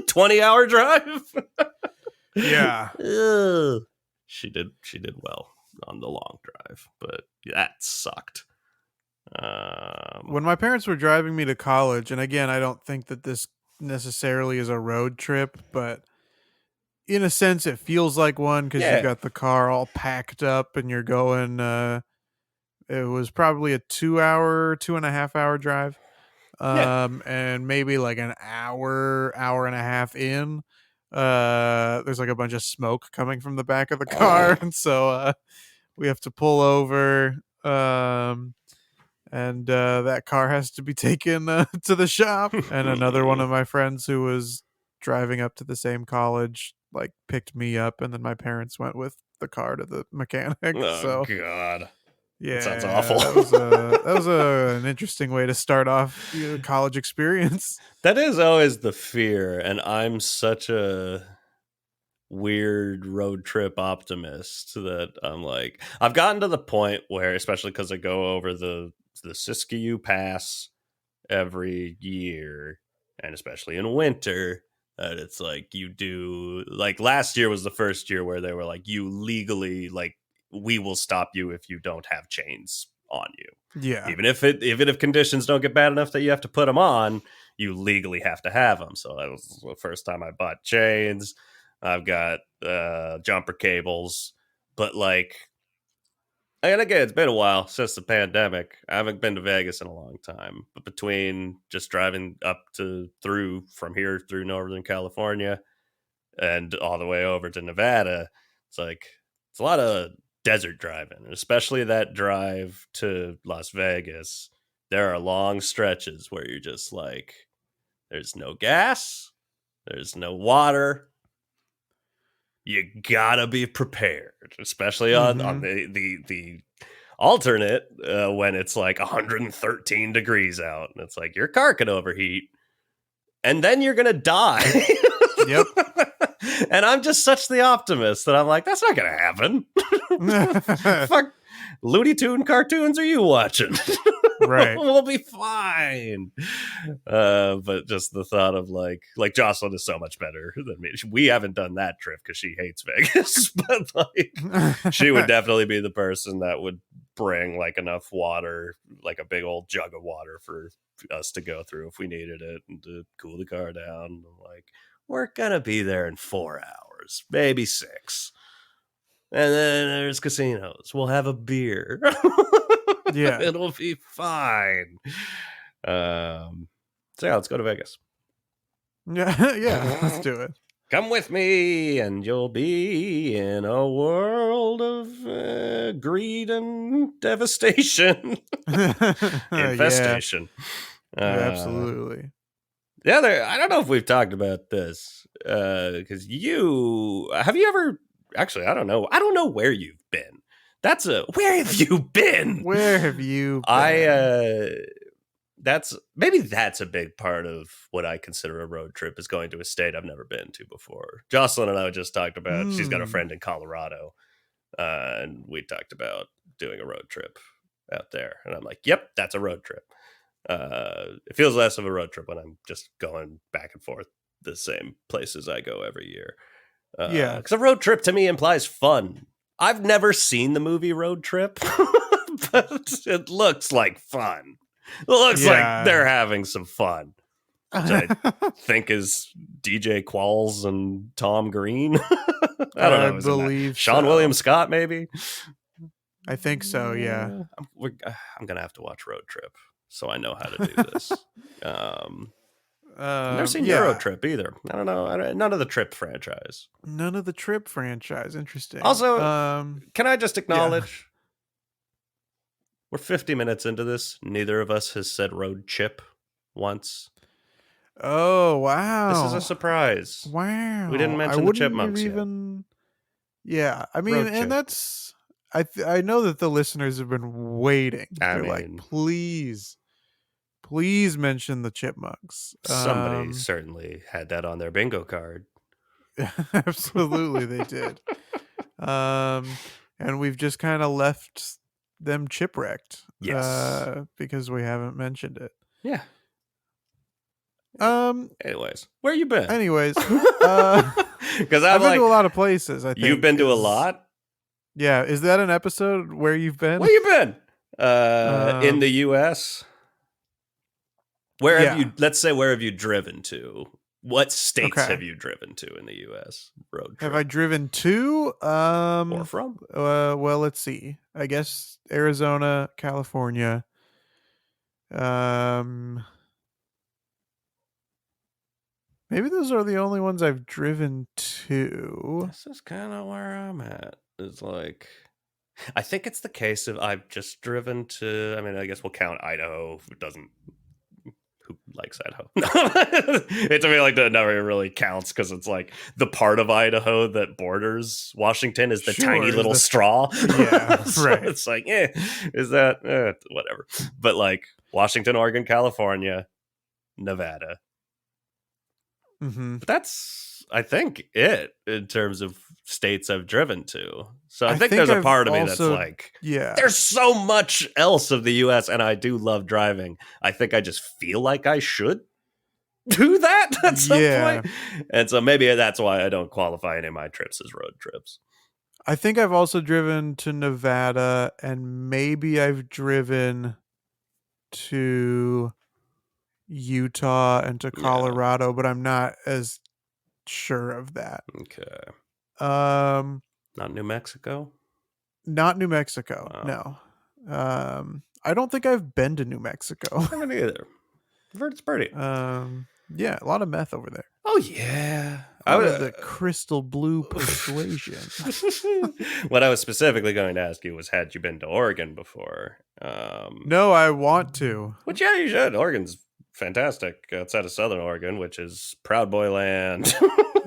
20-hour drive. Yeah. She did well on the long drive, but that sucked. When my parents were driving me to college, and again, I don't think that this necessarily is a road trip, but in a sense it feels like one because you've got the car all packed up and you're going it was probably a 2.5 hour drive, and maybe like an hour and a half in, there's like a bunch of smoke coming from the back of the car, and so we have to pull over, and that car has to be taken to the shop. And another one of my friends who was driving up to the same college like picked me up, and then my parents went with the car to the mechanic. Oh, so God. yeah, that sounds awful. that was an interesting way to start off your college experience. That is always the fear, and I'm such a weird road trip optimist that I'm like, I've gotten to the point where, especially because I go over the Siskiyou Pass every year, and especially in winter, that it's like you do, like last year was the first year where they were like, you legally, like, we will stop you if you don't have chains on you. Yeah. Even if conditions don't get bad enough that you have to put them on, you legally have to have them. So that was the first time I bought chains. I've got jumper cables, but like, and again, it's been a while since the pandemic. I haven't been to Vegas in a long time, but between just driving from here through Northern California and all the way over to Nevada, it's a lot of desert driving, especially that drive to Las Vegas. There are long stretches where you're just like, there's no gas, there's no water. You gotta be prepared, especially on the alternate when it's like 113 degrees out, and it's like your car could overheat, and then you're gonna die. Yep. And I'm just such the optimist that I'm like, that's not gonna happen. Fuck Looney Tune cartoons are you watching? Right. We'll be fine. But just the thought of like Jocelyn is so much better than me. We haven't done that trip because she hates Vegas, but like she would definitely be the person that would bring like enough water, like a big old jug of water for us to go through if we needed it, and to cool the car down. Like, we're gonna be there in 4 hours, maybe 6. And then there's casinos. We'll have a beer. Yeah. It'll be fine. So yeah, let's go to Vegas. Yeah, let's do it. Come with me, and you'll be in a world of greed and devastation. Infestation. Yeah, absolutely. The other, I don't know if we've talked about this because have you ever actually? I don't know where you've been. Where have you been? Where have you I been? that's a big part of what I consider a road trip is going to a state I've never been to before. Jocelyn and I just talked about she's got a Hmm. friend in Colorado, and we talked about doing a road trip out there, and I'm like, yep, that's a road trip. It feels less of a road trip when I'm just going back and forth the same places I go every year. Yeah. Because a road trip to me implies fun. I've never seen the movie Road Trip, but it looks like fun. It looks like Yeah. they're having some fun, which I think is DJ Qualls and Tom Green. I don't I know who's in that. believe Sean William so. Scott, maybe. I think so, yeah. I'm gonna have to watch Road Trip so I know how to do this. I've never seen Euro Yeah. Trip either. I don't know. None of the Trip franchise. None of the Trip franchise. Interesting. Also, can I just Yeah. acknowledge we're 50 minutes into this? Neither of us has said road chip once. Oh, This is a wow. surprise. We didn't Wow. I mention the wouldn't have chipmunks yet. even. Yeah. I mean, Road and chip. that's. I know that the listeners have been waiting. I They're like, mean, please, please mention the chipmunks. somebody certainly had that on their bingo card. Absolutely, they did. Um, and we've just kind of left them chipwrecked Yes. because we haven't mentioned it. Yeah. Um, Anyways, where you been? anyways, uh, Because I'm I've been like, to a lot of places. I you've think been to a is lot. yeah. Is that an episode where you've been? Where you been? In the Um, U.S. Where have yeah. you? Let's say where have you driven to? What states Okay. have you driven to in the U.S. road Have I trip driven to? or from? Well, let's see. I guess Arizona, California. Um, maybe those are the only ones I've driven to. This is kind of where I'm at. It's like I think it's the case of I've just driven to. I mean, I guess we'll count Idaho. Who doesn't? Who likes Idaho? It's I mean, like that never really counts because it's like the part of Idaho that borders Washington is the tiny Sure, is little the straw. yeah, So right. it's like, is that whatever? But like Washington, Oregon, California, Nevada. Mhm. But that's I think it in terms of states I've driven to. So I I think think there's a I've part of me that's also like yeah. there's so much else of the US and I do love driving. I think I just feel like I should do that at some Yeah. point. And so maybe that's why I don't qualify any of my trips as road trips. I think I've also driven to Nevada and maybe I've driven to Utah and to Yeah. Colorado, but I'm not as sure of that. Okay. Um, Not New Mexico? not New Mexico. Wow. No. I don't think I've been to New Mexico. I haven't either. I've heard it's pretty. Yeah, a lot of meth over there. Oh yeah. A lot of the crystal blue persuasion. What I was specifically going to ask you was had you been to Oregon before? No, I want to. Which yeah, you should. Oregon's fantastic outside of Southern Oregon, which is Proud Boy land.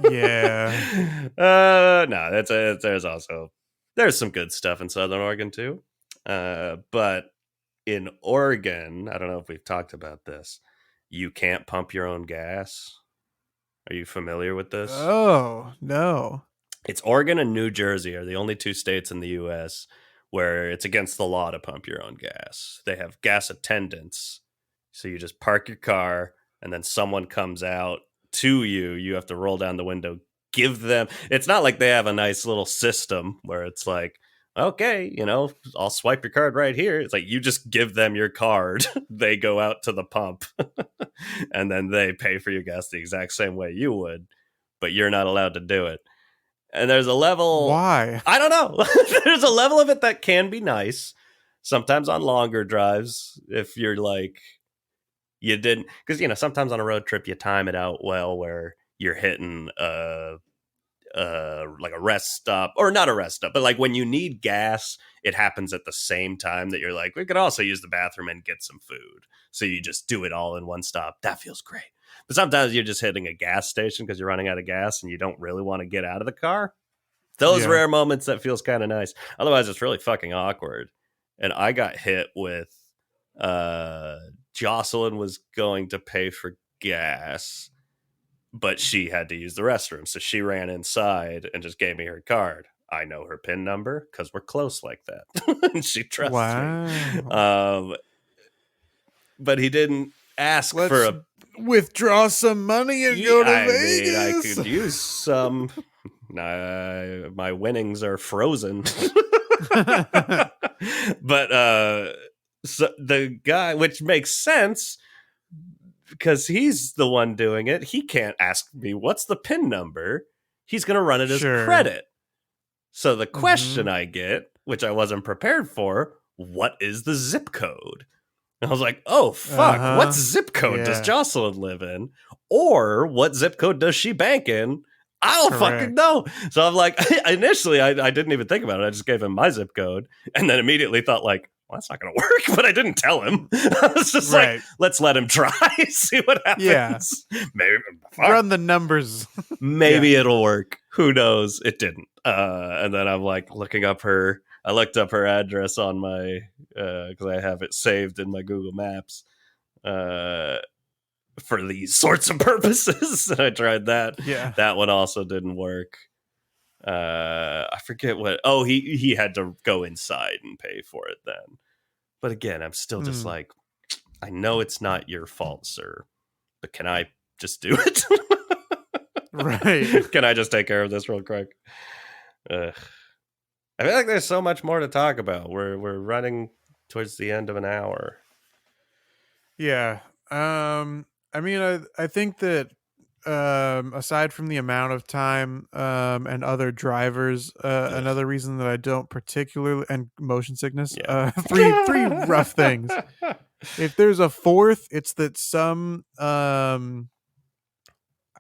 Yeah. No, there's some good stuff in Southern Oregon too. But in Oregon, I don't know if we've talked about this. You can't pump your own gas. Are you familiar with this? Oh, no. It's Oregon and New Jersey are the only two states in the US where it's against the law to pump your own gas. They have gas attendants. So you just park your car and then someone comes out to you. You have to roll down the window, give them. It's not like they have a nice little system where it's like, okay, I'll swipe your card right here. It's like you just give them your card. They go out to the pump and then they pay for your gas the exact same way you would, but you're not allowed to do it. And there's a level, Why? I don't know. There's a level of it that can be nice. Sometimes on longer drives, if you're like, you didn't, because, sometimes on a road trip, you time it out well where you're hitting like a rest stop, or not a rest stop, but like when you need gas, it happens at the same time that you're like, we could also use the bathroom and get some food. So you just do it all in one stop. That feels great. But sometimes you're just hitting a gas station because you're running out of gas and you don't really want to get out of the car. Those Yeah. rare moments, that feels kind of nice. Otherwise, it's really fucking awkward. And I got hit with Jocelyn was going to pay for gas, but she had to use the restroom. So she ran inside and just gave me her card. I know her PIN number because we're close like that. And she trusts me. Wow. But he didn't ask for Let's a. withdraw some money and go to I mean, I Vegas. could use some. My winnings are frozen. But so the guy, which makes sense because he's the one doing it, he can't ask me what's the PIN number. He's going to run it as Sure. credit. So the question Mhm. I get, which I wasn't prepared for, what is the zip code? And I was like, oh, fuck, what zip code does Yeah. Jocelyn live in? Or what zip code does she bank in? I don't fucking Correct. know. So I'm like, initially, I didn't even think about it. I just gave him my zip code and then immediately thought, like, well, that's not going to work. But I didn't tell him. I was just Right. like, let's let him try, see what happens. Yeah. Maybe, fuck, Run the numbers. maybe it'll work. Who knows? It didn't. And then I'm like looking up her. I looked up her address on my because I have it saved in my Google Maps for these sorts of purposes. And I tried that. Yeah. That one also didn't work. I forget what. Oh, he had to go inside and pay for it then. But again, I'm still just like, I know it's not your fault, sir, but can I just do it? Right. Can I just take care of this real quick? I feel like there's so much more to talk about. We're running towards the end of an hour. Yeah. I mean, I think that aside from the amount of time and other drivers, another reason that I don't particularly, and motion sickness, Yeah. three rough things. If there's a fourth, it's that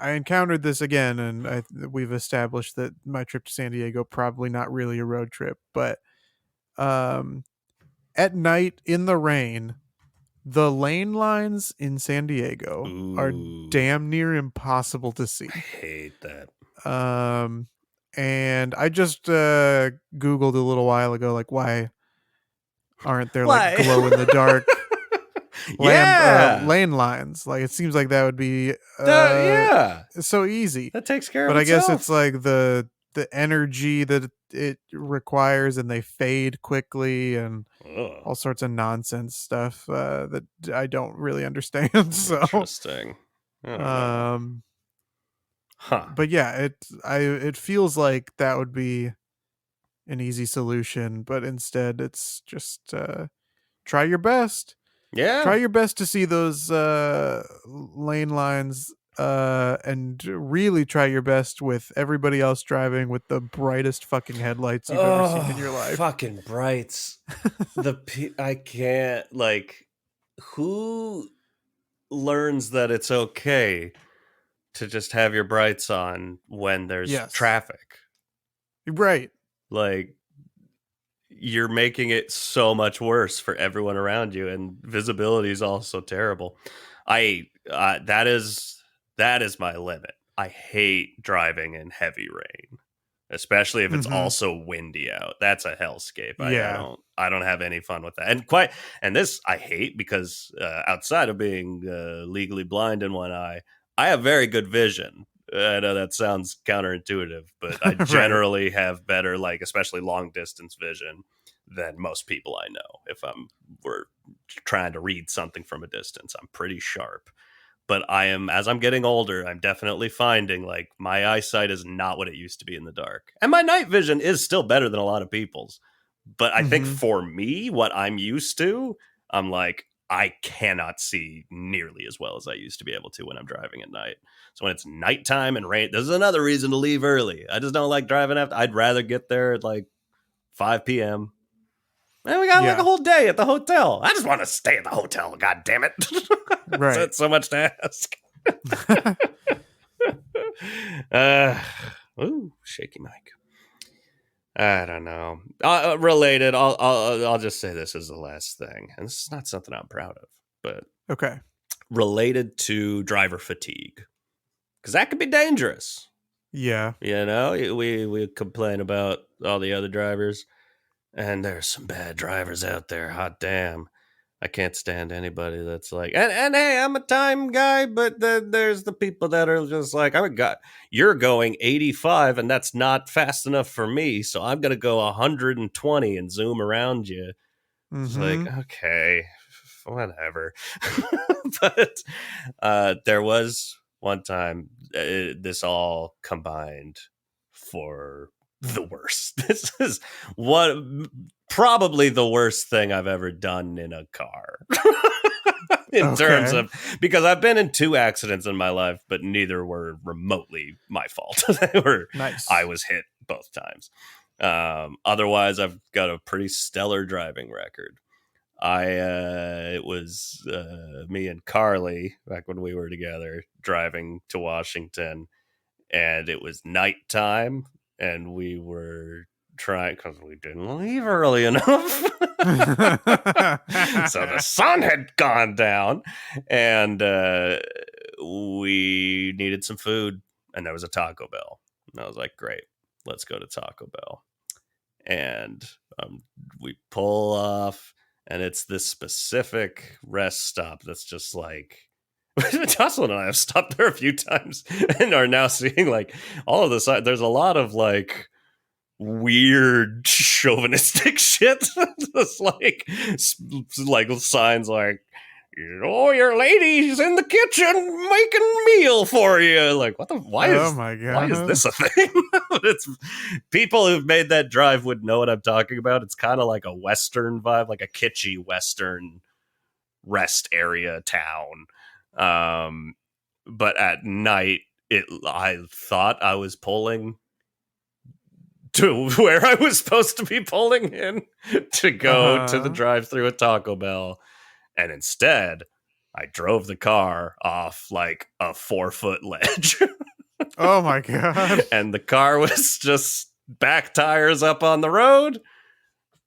I encountered this again, and we've established that my trip to San Diego probably not really a road trip, but at night in the rain, the lane lines in San Diego are Ooh, damn near impossible to see. I hate that. And I just Googled a little while ago, like, why aren't there Why? like glow in the dark Yeah. lane lines? Like, it seems like that would be Yeah. so easy. That takes care of But I itself. guess it's like the energy that it requires, and they fade quickly, and Ugh, all sorts of nonsense stuff that I don't really understand. So, interesting. I don't know. Huh. but yeah, it feels like that would be an easy solution, but instead it's just try your best. Yeah. Try your best to see those lane lines and really try your best with everybody else driving with the brightest fucking headlights you've ever seen in your life. Fucking brights. I can't, like, who learns that it's okay to just have your brights on when there's Yes. traffic? Right. Like, you're making it so much worse for everyone around you, and visibility is also terrible. That is my limit. I hate driving in heavy rain, especially if it's also windy out. That's a hellscape. Yeah. I don't have any fun with that. And this I hate because outside of being legally blind in one eye, I have very good vision. I know that sounds counterintuitive, but I Right. generally have better, like, especially long distance vision than most people I know. If we're trying to read something from a distance, I'm pretty sharp. But as I'm getting older, I'm definitely finding, like, my eyesight is not what it used to be in the dark. And my night vision is still better than a lot of people's. But I think for me, what I'm used to, I'm like, I cannot see nearly as well as I used to be able to when I'm driving at night. So when it's nighttime and rain, this is another reason to leave early. I just don't like driving after. I'd rather get there at like 5 p.m. And we got like a whole day at the hotel. I just want to stay at the hotel. God damn it. Right. That's so much to ask. Ooh, shaky mic. I don't know. Related, I'll just say this as the last thing, and this is not something I'm proud of, but Okay. related to driver fatigue, because that could be dangerous. Yeah. You know, we complain about all the other drivers, and there's some bad drivers out there. Hot damn. I can't stand anybody that's like, and hey, I'm a time guy, but there's the people that are just like, you're going 85, and that's not fast enough for me, so I'm gonna go 120 and zoom around you. It's like, Mhm. okay, whatever. But there was one time this all combined for the worst. This is probably the worst thing I've ever done in a car. In terms Okay. of, because I've been in 2 accidents in my life, but neither were remotely my fault. I Nice. was hit both times. Otherwise, I've got a pretty stellar driving record. It was me and Carly back when we were together driving to Washington, and it was nighttime, and we were trying because we didn't leave early enough. So the sun had gone down, and we needed some food, and there was a Taco Bell. And I was like, great, let's go to Taco Bell. And we pull off, and it's this specific rest stop that's just like, Jocelyn and I have stopped there a few times and are now seeing like all of this. There's a lot of like weird chauvinistic shit. Just like signs like, your lady's in the kitchen making meal for you. Like, what the? Oh my Why is god. this a thing? It's people who've made that drive would know what I'm talking about. It's kind of like a Western vibe, like a kitschy Western rest area town. But at night, I thought I was pulling to where I was supposed to be pulling in to go to the Uh-huh. drive-through at Taco Bell, and instead, I drove the car off like a 4-foot ledge, Oh my god. and the car was just back tires up on the road,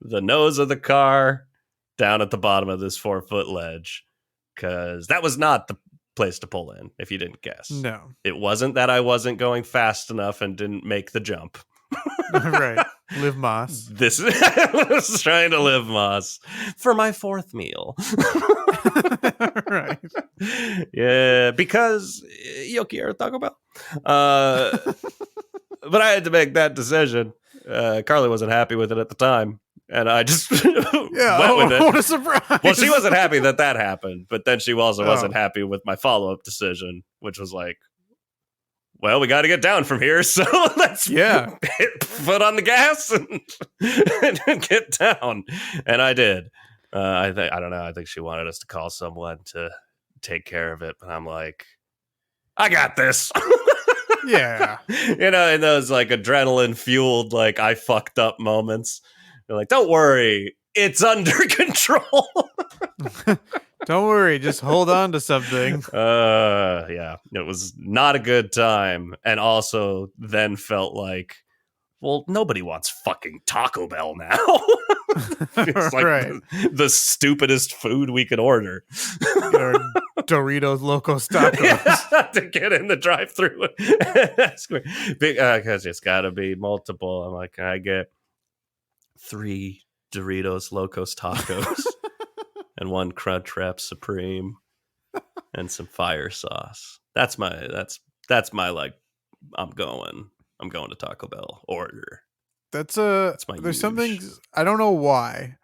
the nose of the car down at the bottom of this 4-foot ledge, because that was not the place to pull in, if you didn't guess. No. It wasn't that I wasn't going fast enough and didn't make the jump. Right. Live Moss. This I was trying to live Moss for my 4th meal. Right. Yeah, because Yoki Taco Bell. But I had to make that decision. Carly wasn't happy with it at the time, and I just Yeah. went with it. What a surprise. Well, she wasn't happy that happened, but then she also wasn't Oh. happy with my follow-up decision, which was like, well, we got to get down from here, so let's Yeah. hit foot on the gas and get down. And I did. I don't know. I think she wanted us to call someone to take care of it, but I'm like, I got this. Yeah. You know, in those like adrenaline fueled, like I fucked up moments, they're like, don't worry, it's under control. Don't worry, just hold on to something. Yeah, it was not a good time, and also then felt like, well, nobody wants fucking Taco Bell now. It's like Right. the stupidest food we could order. Or Doritos Locos Tacos. To get in the drive-through. Because it's got to be multiple. I'm like, can I get 3 Doritos Locos Tacos and 1 Crunchwrap Supreme and some fire sauce? That's my like, I'm going to Taco Bell order. That's my there's huge. something, I don't know why,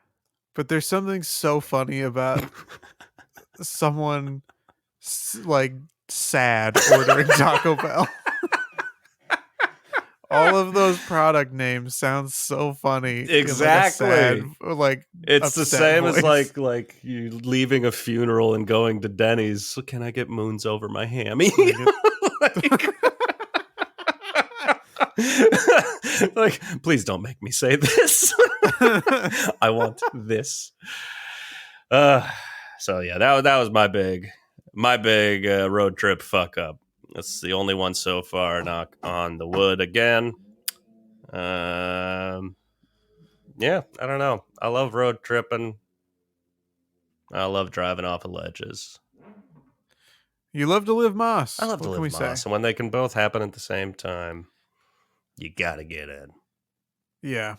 but there's something so funny about someone like sad ordering Taco Bell. All of those product names sound so funny. Exactly. In like a sad, like It's the upset same as voice. like you leaving a funeral and going to Denny's. So can I get moons over my hammy? Like, please don't make me say this. I want this. So yeah, that was my big road trip fuck up. That's the only one so far. Knock on the wood again. Yeah, I don't know. I love road tripping. I love driving off of ledges. You love to live I Moss. love to What can we live say? Moss, and when they can both happen at the same time, you gotta get in Yeah.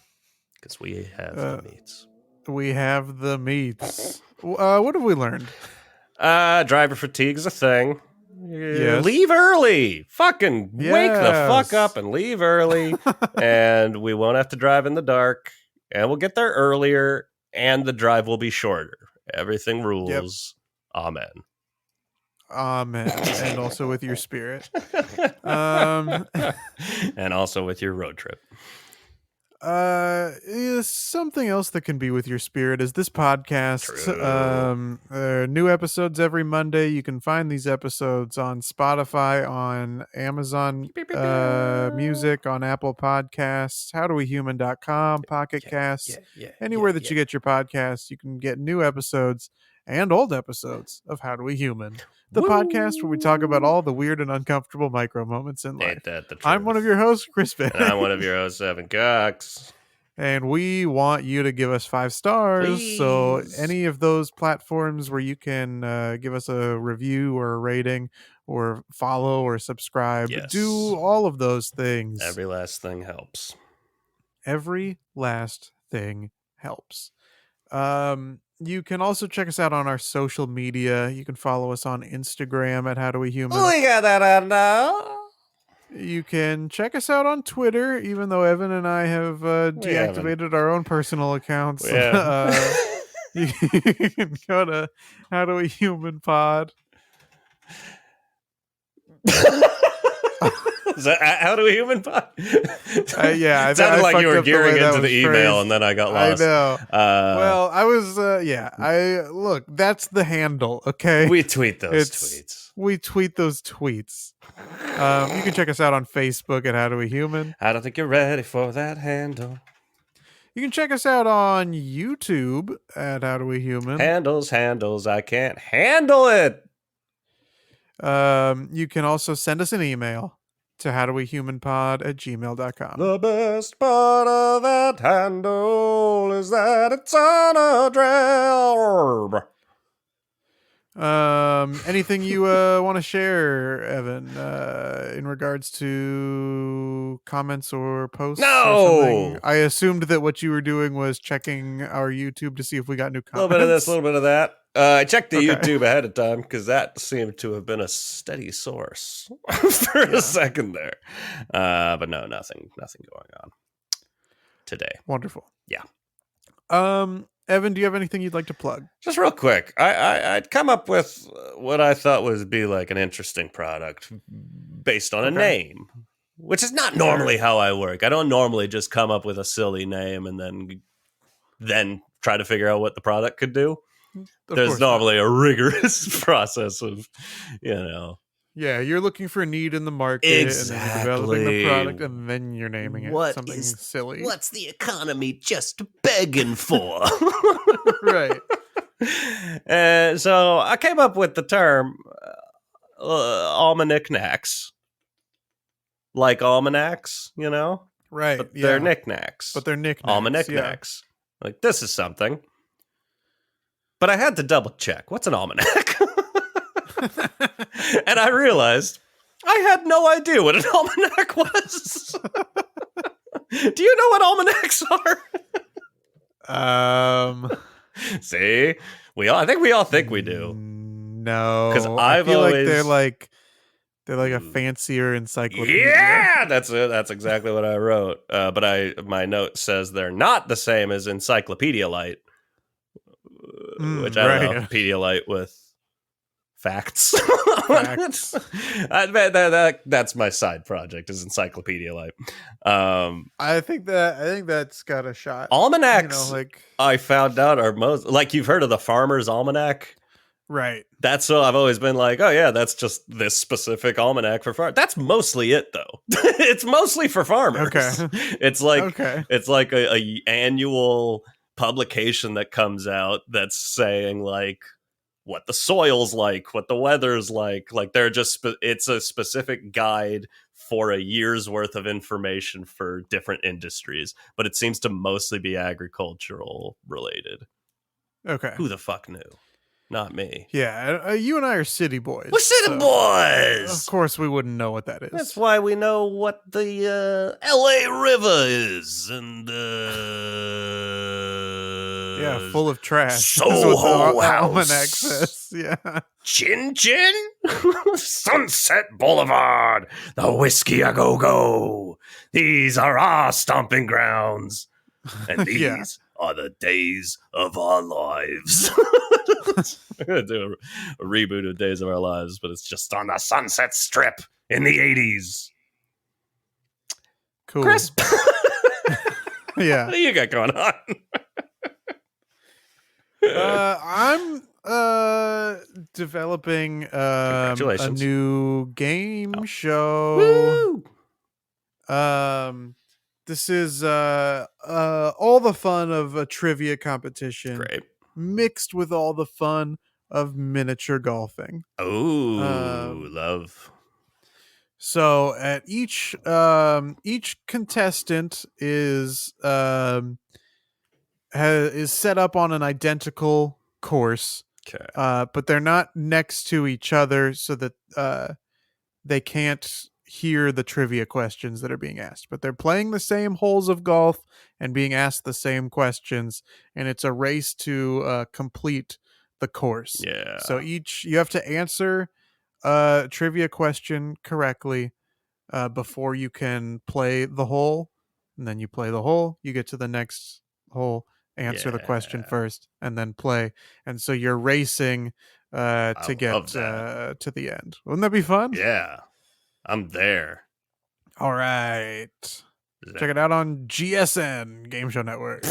because we have Uh, the meats. we have the meats. What have we learned? Driver fatigue is a thing. Yes. Leave early. Fucking wake the fuck up Yes. and leave early, and we won't have to drive in the dark, and we'll get there earlier, and the drive will be shorter. Everything Yep. rules. Amen. Amen. And also with your spirit. Um And also with your road trip. Something else that can be with your spirit is this podcast. True. New episodes every Monday. You can find these episodes on Spotify, on Amazon Music, on Apple Podcasts, howdowehuman.com, Pocket Casts, anywhere that you get your podcasts. You can get new episodes and old episodes of How Do We Human, the podcast where we talk about all the weird and uncomfortable micro moments in life. Ain't that the truth? I'm one of your hosts, Chris Bennett. And I'm one of your hosts, Evan Cox. And we want you to give us 5 stars. Please. So any of those platforms where you can give us a review or a rating or follow or subscribe, Yes. do all of those things. Every last thing helps. Every last thing helps. You can also check us out on our social media. You can follow us on Instagram at How Do We Human. We got that on now. You can check us out on Twitter, even though Evan and I have deactivated our own personal accounts. Yeah. You can go to How Do We Human Pod. Is that How Do We Human Pod? Yeah, it sounded like you were gearing into the email, phrased. and then I got lost. I know. Well, I was. Look. That's the handle. Okay. We tweet those tweets. We tweet those tweets. You can check us out on Facebook at How Do We Human. I don't think you're ready for that handle. You can check us out on YouTube at How Do We Human. Handles. I can't handle it. You can also send us an email to howdowehumanpod@gmail.com. The best part of that handle is that it's anagram. Anything you want to share, Evan, in regards to comments or posts? No! Or something? I assumed that what you were doing was checking our YouTube to see if we got new comments. A little bit of this, a little bit of that. I checked the YouTube ahead of time because that seemed to have been a steady source for a second there. But no, nothing going on today. Wonderful. Yeah. Evan, do you have anything you'd like to plug? Just real quick, I'd come up with what I thought would be like an interesting product based on a name, which is not normally how I work. I don't normally just come up with a silly name and then try to figure out what the product could do. There's normally a rigorous process of, Yeah, you're looking for a need in the market, exactly. And then you're developing the product, and then you're naming it something silly. What's the economy just begging for? Right. And so I came up with the term almanacs. Like almanacs, Right. But they're knickknacks. But they're knickknacks. Almanacs. Yeah. Like, this is something. But I had to double check. What's an almanac? And I realized I had no idea what an almanac was. Do you know what almanacs are? See? I think we all think we do. No. Because I feel like they're like a fancier encyclopedia. Yeah, that's it. That's exactly what I wrote. But my note says they're not the same as Encyclopedia-Lite. Which I don't know, Pedialyte with facts. That's my side project is Encyclopedia-Lite. I think that's got a shot. Almanacs, I found out are most like you've heard of the Farmer's Almanac, right? That's what I've always been like. Oh yeah, that's just this specific almanac for farmers. That's mostly it though. It's mostly for farmers. Okay, it's like a annual publication that comes out that's saying like what the soil's like, what the weather's like. Like they're just it's a specific guide for a year's worth of information for different industries, but it seems to mostly be agricultural related. Okay. Who the fuck knew? Not me. Yeah, you and I are city boys. We're city Of boys. course, we wouldn't know what that is. That's why we know what the L.A. River is, and yeah, full of trash. Soho House. Almanac says. Yeah. Chin Chin, Sunset Boulevard, the Whiskey A Go Go. These are our stomping grounds, and these are the days of our lives. I'm gonna do a reboot of Days of Our Lives, but it's just on the Sunset Strip in the 80s. Cool. Chris, yeah, what do you got going on? I'm developing a new game show. Woo! This is all the fun of a trivia competition. Great. Mixed with all the fun of miniature golfing. Oh, love. So at each contestant is set up on an identical course. Okay. But they're not next to each other so that they can't hear the trivia questions that are being asked, but they're playing the same holes of golf and being asked the same questions, and it's a race to complete the course. Yeah. So you have to answer a trivia question correctly before you can play the hole, and then you play the hole, you get to the next hole, answer the question first, and then play. And so you're racing to get to the end. Wouldn't that be fun? Yeah. I'm there. All right. Check it out on GSN, Game Show Network.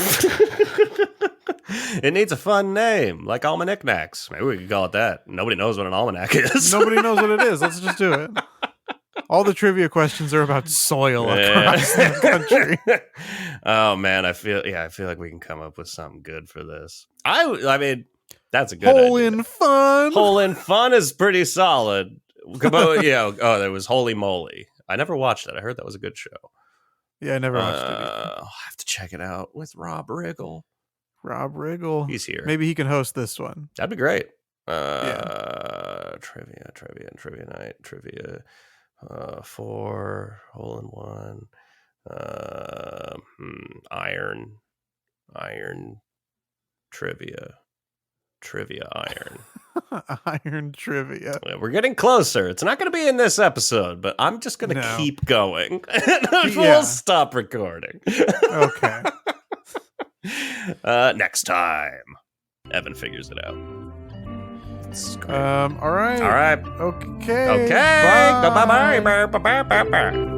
It needs a fun name, like Almanacs. Maybe we could call it that. Nobody knows what an almanac is. Nobody knows what it is. Let's just do it. All the trivia questions are about soil across the country. Oh man, I feel like we can come up with something good for this. I mean, that's a good Hole idea. in Fun. Hole in Fun is pretty solid. There was Holy Moly. I never watched that. I heard that was a good show. Yeah, I never watched it. I'll have to check it out with Rob Riggle. Rob Riggle. He's here. Maybe he can host this one. That'd be great. Trivia night. Trivia 4, Hole in One. Iron Trivia Iron. Iron Trivia. We're getting closer. It's not going to be in this episode, but I'm just going to keep going. We'll stop recording. Okay. Next time, Evan figures it out. All right. Okay. Okay. Bye. Bye.